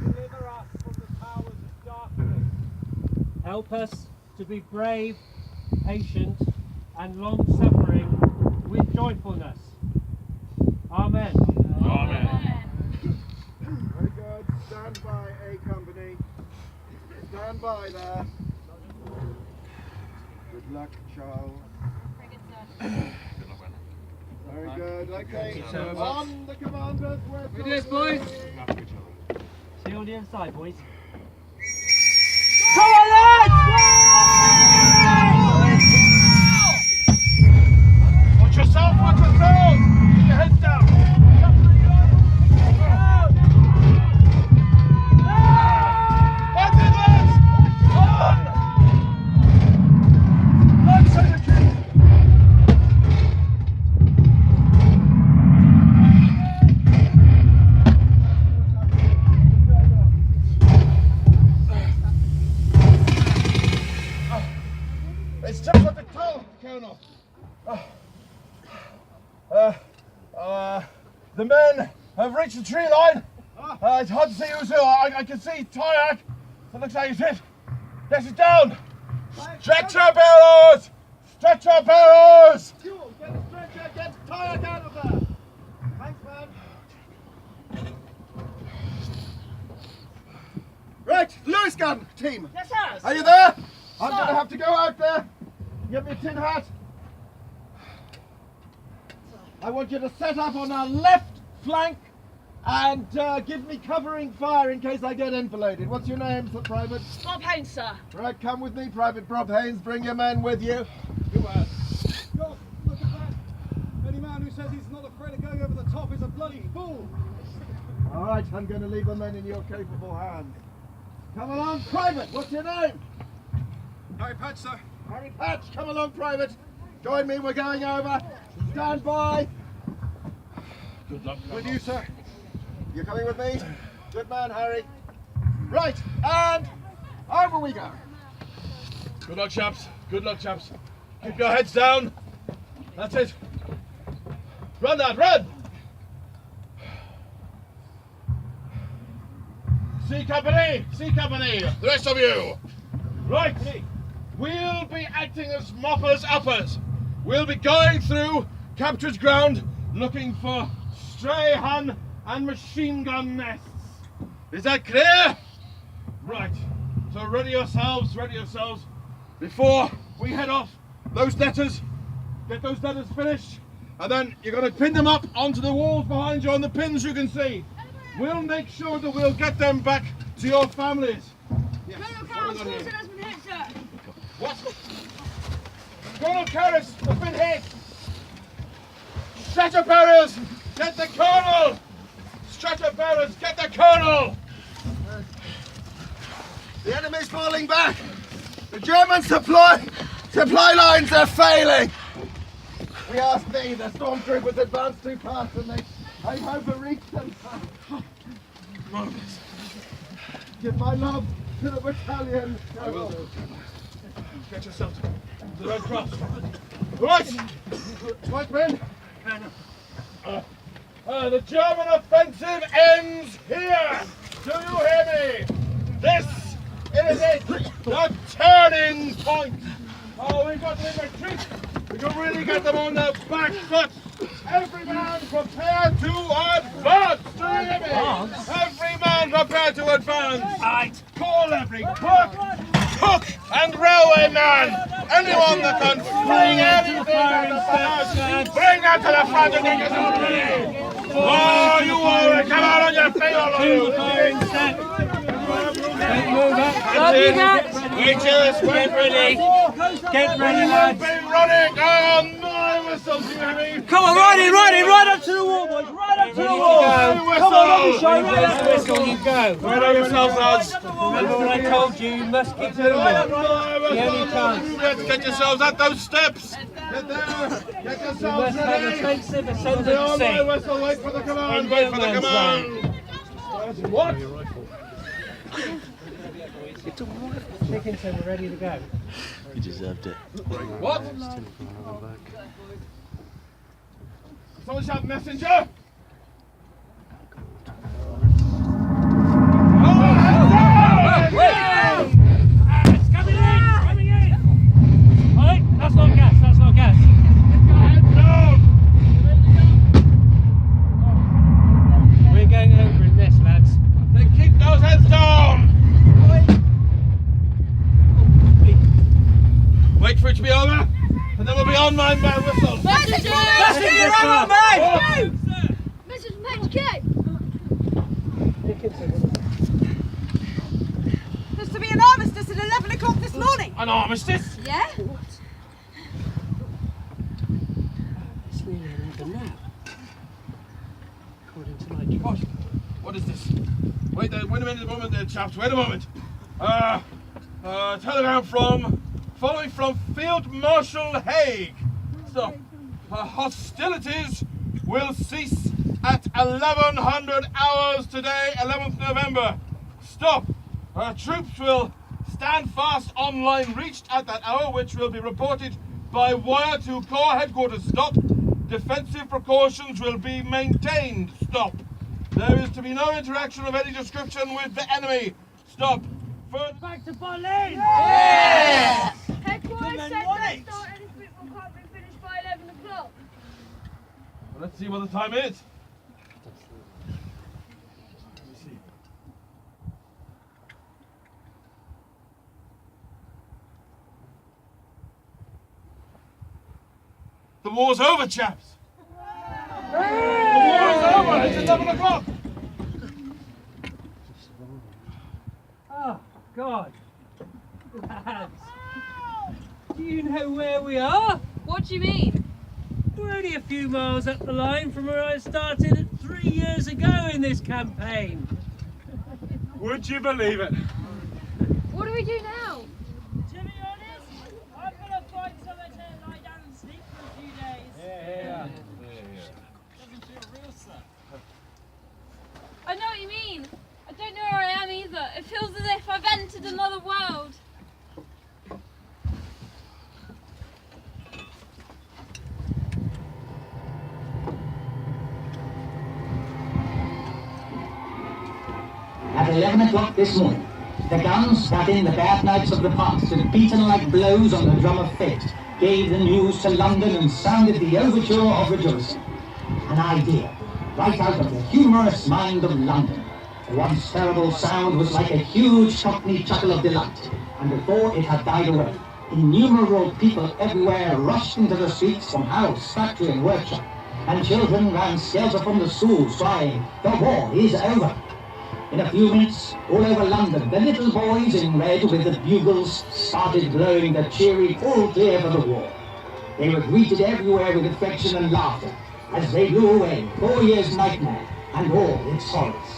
deliver us from the powers of darkness. Help us to be brave, patient, and long-suffering with joyfulness. Amen. Amen. Very good. Stand by, A company. Stand by there. Good luck, Charles. Very good. Okay. On the commanders. We do this, boys. See you on the other side, boys. Come on, lads! Watch yourself, watch yourself. Keep your heads down. That's it, lads. On! Lads, say the truth. It's just what the toll, Colonel. The men have reached the tree line. It's hard to see who's who. I can see Tyak. It looks like he's hit. Yes, he's down. Stretcher bearers! Stretcher bearers! Get the stretcher, get Tyak out of there. Thanks, man. Right, Lewis gun team. Yes, sir. Are you there? I'm going to have to go out there. Give me a tin hat. I want you to set up on our left flank and give me covering fire in case I get enfiladed. What's your name, Private? Bob Haynes, sir. Right, come with me, Private Bob Haynes. Bring your men with you. Good man. Look at that. Any man who says he's not afraid of going over the top is a bloody fool. All right, I'm going to leave the men in your capable hands. Come along, Private. What's your name? Harry Patch, sir. Harry Patch. Come along, Private. Join me. We're going over. Stand by. Good luck. With you, sir. You're coming with me? Good man, Harry. Right, and over we go. Good luck, chaps. Good luck, chaps. Keep your heads down. That's it. Run, lad, run! C company, the rest of you. Right, we'll be acting as moppers-uppers. We'll be going through captured ground looking for stray Hun and machine gun nests. Is that clear? Right, so ready yourselves. Before we head off, those letters, get those letters finished, and then you're going to pin them up onto the walls behind you on the pins you can see. We'll make sure that we'll get them back to your families. Yes. Colonel Carroll's has been hit, sir. What? Colonel Carroll's has been hit. Stretcher bearers, get the colonel. Stretcher bearers, get the colonel. The enemy's falling back. The German supply lines are failing. We asked me, the stormtroopers advanced too fast and they overreached them. Give my love to the battalion. I will do. Get yourself to the Red Cross. Right! Right, men. The German offensive ends here. Do you hear me? This is it. The turning point. Oh, we've got to retreat. We can really get them on their back foot. Every man prepare to advance. Do you hear me? Every man prepare to advance. Right. Call every cook and railway man. Anyone that can bring anything bring that to the front and take it to the Oh, you all come out on your feet, all of you. Get ready. Get ready, lads. Been running. Oh, my whistles, you hear me? Come on, right up to the wall, boys. Right up to the wall. Come on, Show, right up to the whistle, you go. Right on yourselves, lads. Remember what I told you, you must keep moving. The only chance. Let's get yourselves at those steps. Get there. Get You yourselves must have ready. offensive Be ascendant on my sea. whistle. Wait for the command. On Wait no for the man's command. What? Dickinson, we're ready to go. You deserved it. What? Someone shout messenger. It's coming in! Alright, that's not gas. We're going over in this, lads. Then keep those heads down. Wait for it to be over, and then we'll be on my whistle. Messenger! Messenger, on me! Message from HQ! There's to be an armistice at 11 o'clock this morning. An armistice? Yeah? It's nearly 11 now. According to my What? What is this? Wait a moment there, chaps. Wait a moment. Telegram following from Field Marshal Haig. Stop. Hostilities will cease at 1100 hours today, 11th November. Stop. Troops will stand fast on line reached at that hour, which will be reported by wire to Corps headquarters. Stop. Defensive precautions will be maintained. Stop. There is to be no interaction of any description with the enemy. Stop. Back to Berlin! Yeah! Headquarters said don't start anything or can't be finished by 11 o'clock. Well, let's see what the time is. The war's over, chaps. The war is over. It's 11 o'clock. Oh, God. Lads. Do you know where we are? What do you mean? We're only a few miles up the line from where I started 3 years ago in this campaign. Would you believe it? What do we do now? To be honest, I'm gonna find somewhere to lie down and sleep for a few days. together. It feels as if I've entered another world. At 11 o'clock this morning, the guns that in the bad nights of the past had beaten like blows on the drum of fate gave the news to London and sounded the overture of rejoicing. An idea, right out of the humorous mind of London. The once terrible sound was like a huge cockney chuckle of delight, and before it had died away, innumerable people everywhere rushed into the streets from house, factory and workshop, and children ran skelter from the schools crying, "The war is over!" In a few minutes, all over London, the little boys in red with the bugles started blowing the cheery all clear for the war. They were greeted everywhere with affection and laughter as they blew away 4 years' nightmare and all its horrors.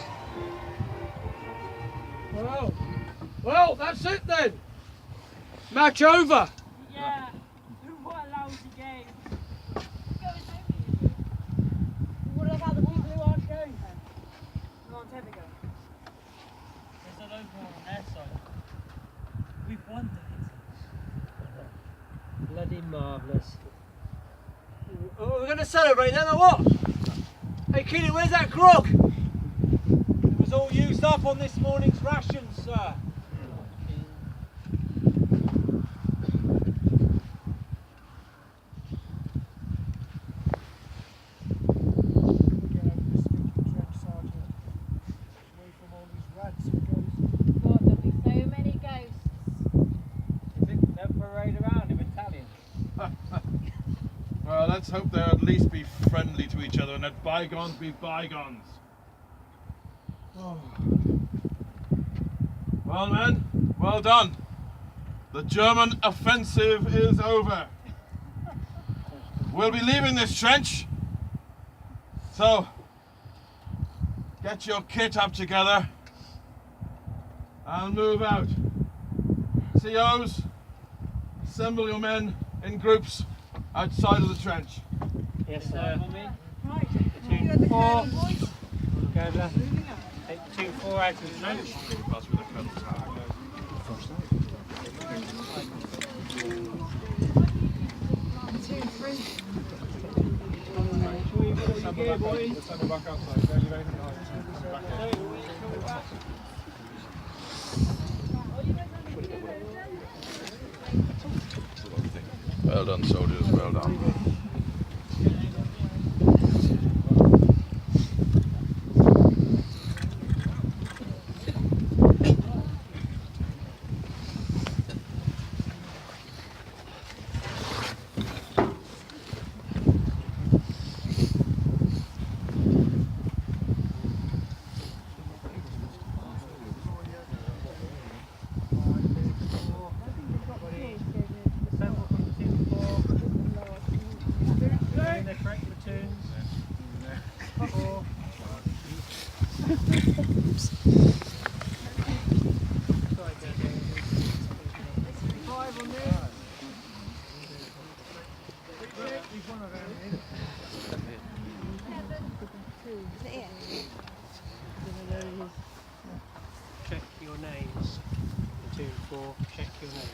Well, that's it then. Match over. Yeah. What a lousy game. What about the people who aren't going then? Who aren't ever going? There's an overall on their side. We've won it. Bloody marvellous. Oh, we're going to celebrate then or what? Hey Keely, where's that grog? It was all used up on this morning's rations, sir. God, there'll be so many ghosts. They'll parade around in battalions. Well, let's hope they'll at least be friendly to each other and let bygones be bygones. Oh. Well, men, well done. The German offensive is over. We'll be leaving this trench. So, get your kit up together and move out. COs, assemble your men in groups outside of the trench. Yes, sir. Right. Platoon 4. Look over. Take Platoon 4 out of the trench. Platoon 3. Assemble back outside. Don't leave anything behind. Well done, soldiers, well done. Check your names. Platoon 4, check your names.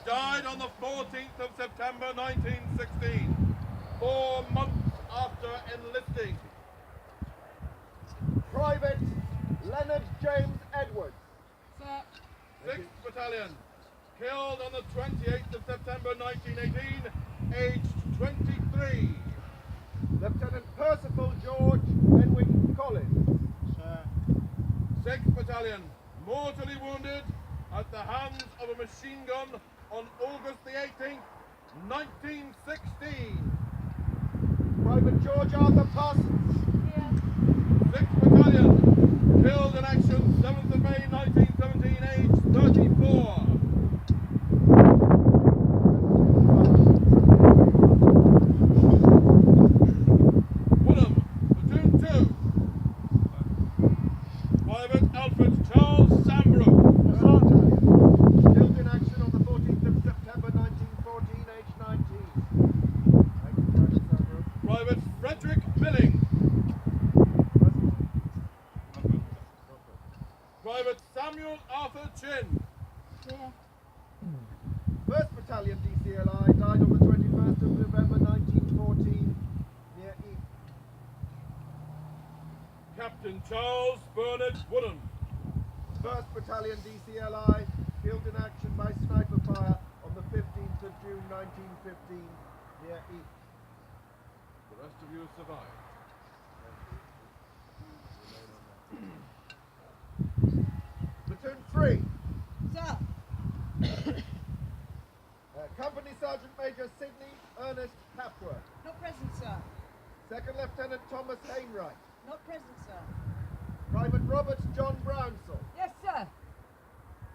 died on the 14th of September 1916, 4 months after enlisting. Private Leonard James Edwards. Sir. 6th Battalion, killed on the 28th of September 1918, aged 23. Lieutenant Percival George Henwick Collins. Sir. 6th Battalion, mortally wounded at the hands of a machine gun on August the 18th, 1916. Private George Arthur Parsons. 6th Battalion, killed in action 7th of May 1917, aged 34. Woodham, Platoon 2. Private Alfred Charles Sambrook. Killed in action on the 14th of September 1914, aged 19. Thank you, Private Sambrook. Private Frederick Milling. Private Samuel Arthur Chin. Yeah. 1st Battalion DCLI died on the 21st of November 1914 near Ypres. Captain Charles Bernard Woodham. 1st Battalion DCLI killed in action by sniper fire on the 15th of June 1915 near Ypres. The rest of you survived. Platoon 3. Sir. Company Sergeant Major Sidney Ernest Papworth. Not present, sir. 2nd Lieutenant Thomas Hainwright. Not present, sir. Private Robert John Brownsall. Yes, sir.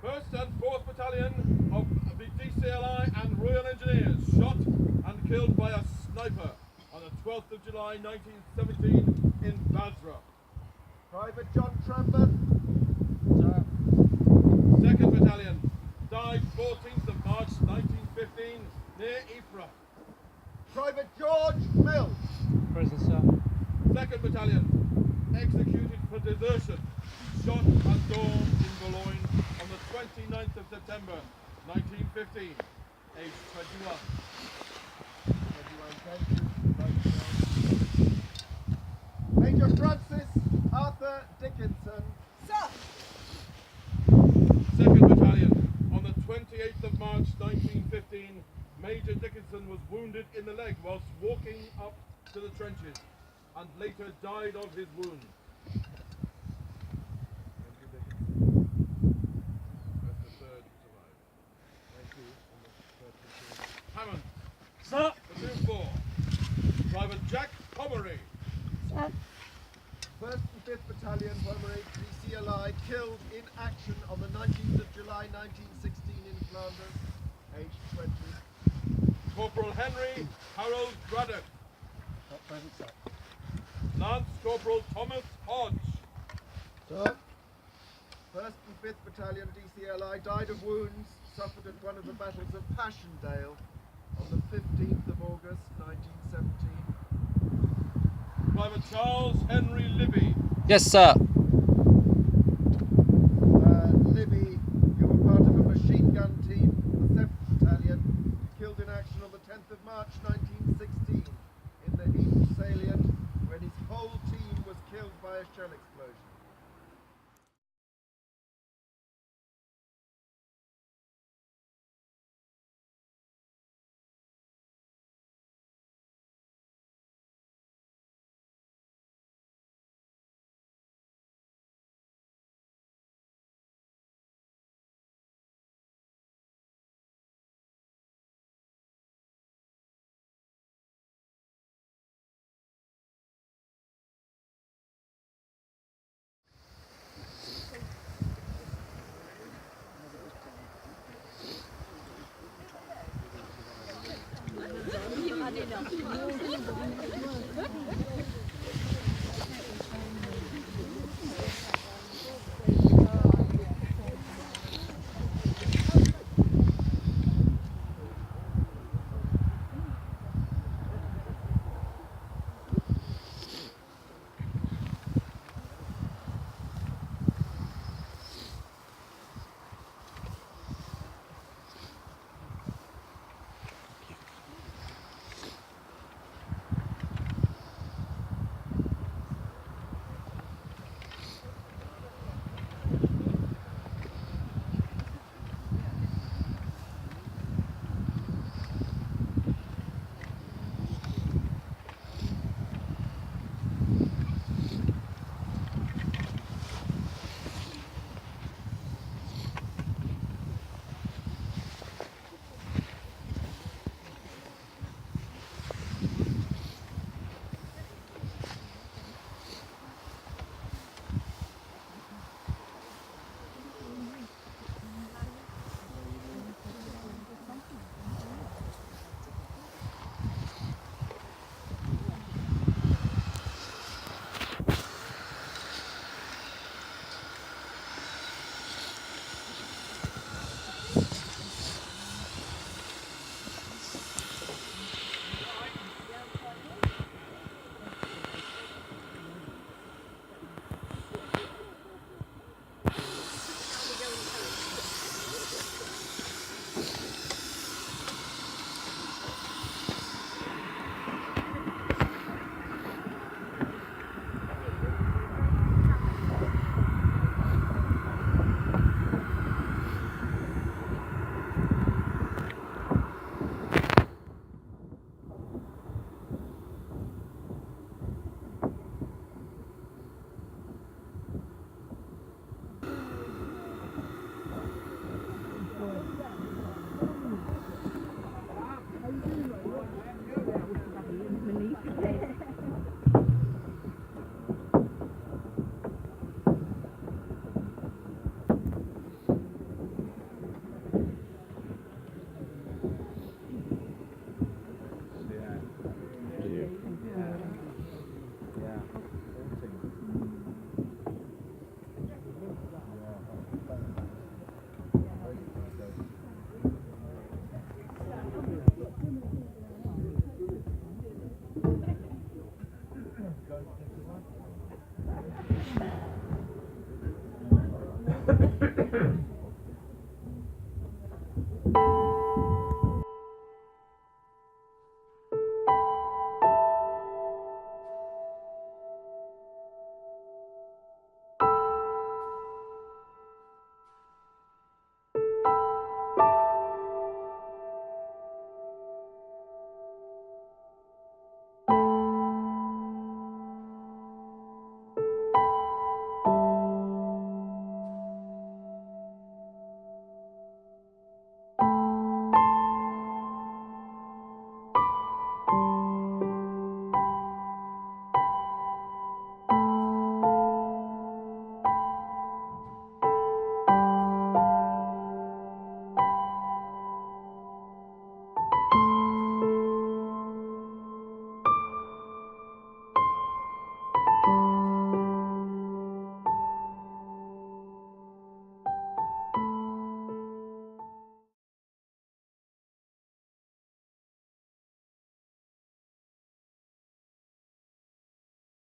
1st and 4th Battalion of the DCLI and Royal Engineers shot and killed by a sniper on the 12th of July 1917 in Basra. Private John Tramber. 2nd Battalion died 14th of March 1915 near Ypres. Private George Mills. Present, sir. 2nd Battalion executed for desertion, shot at dawn in Boulogne on the 29th of September 1915, aged 21. Major Francis Arthur Dickinson. Sir. 2nd Battalion, on the 28th of March 1915, Major Dickinson was wounded in the leg whilst walking up to the trenches and later died of his wound. Hammond. Sir. Platoon 4. Private Jack Pomeroy. Sir. 1st and 5th Battalion, Pomeroy DCLI, killed in action on the 19th of July 1916 in Flanders, aged 20. Corporal Henry Harold Braddock. Not present, sir. Lance Corporal Thomas Hodge. Sir. 1st and 5th Battalion DCLI died of wounds suffered at one of the battles of Passchendaele on the 15th of August 1917. Private Charles Henry Libby. Yes, sir. Libby, you were part of a machine gun team, the 7th Battalion, killed in action on the 10th of March 1916 in the Ypres salient when his whole team was killed by a shell explosion.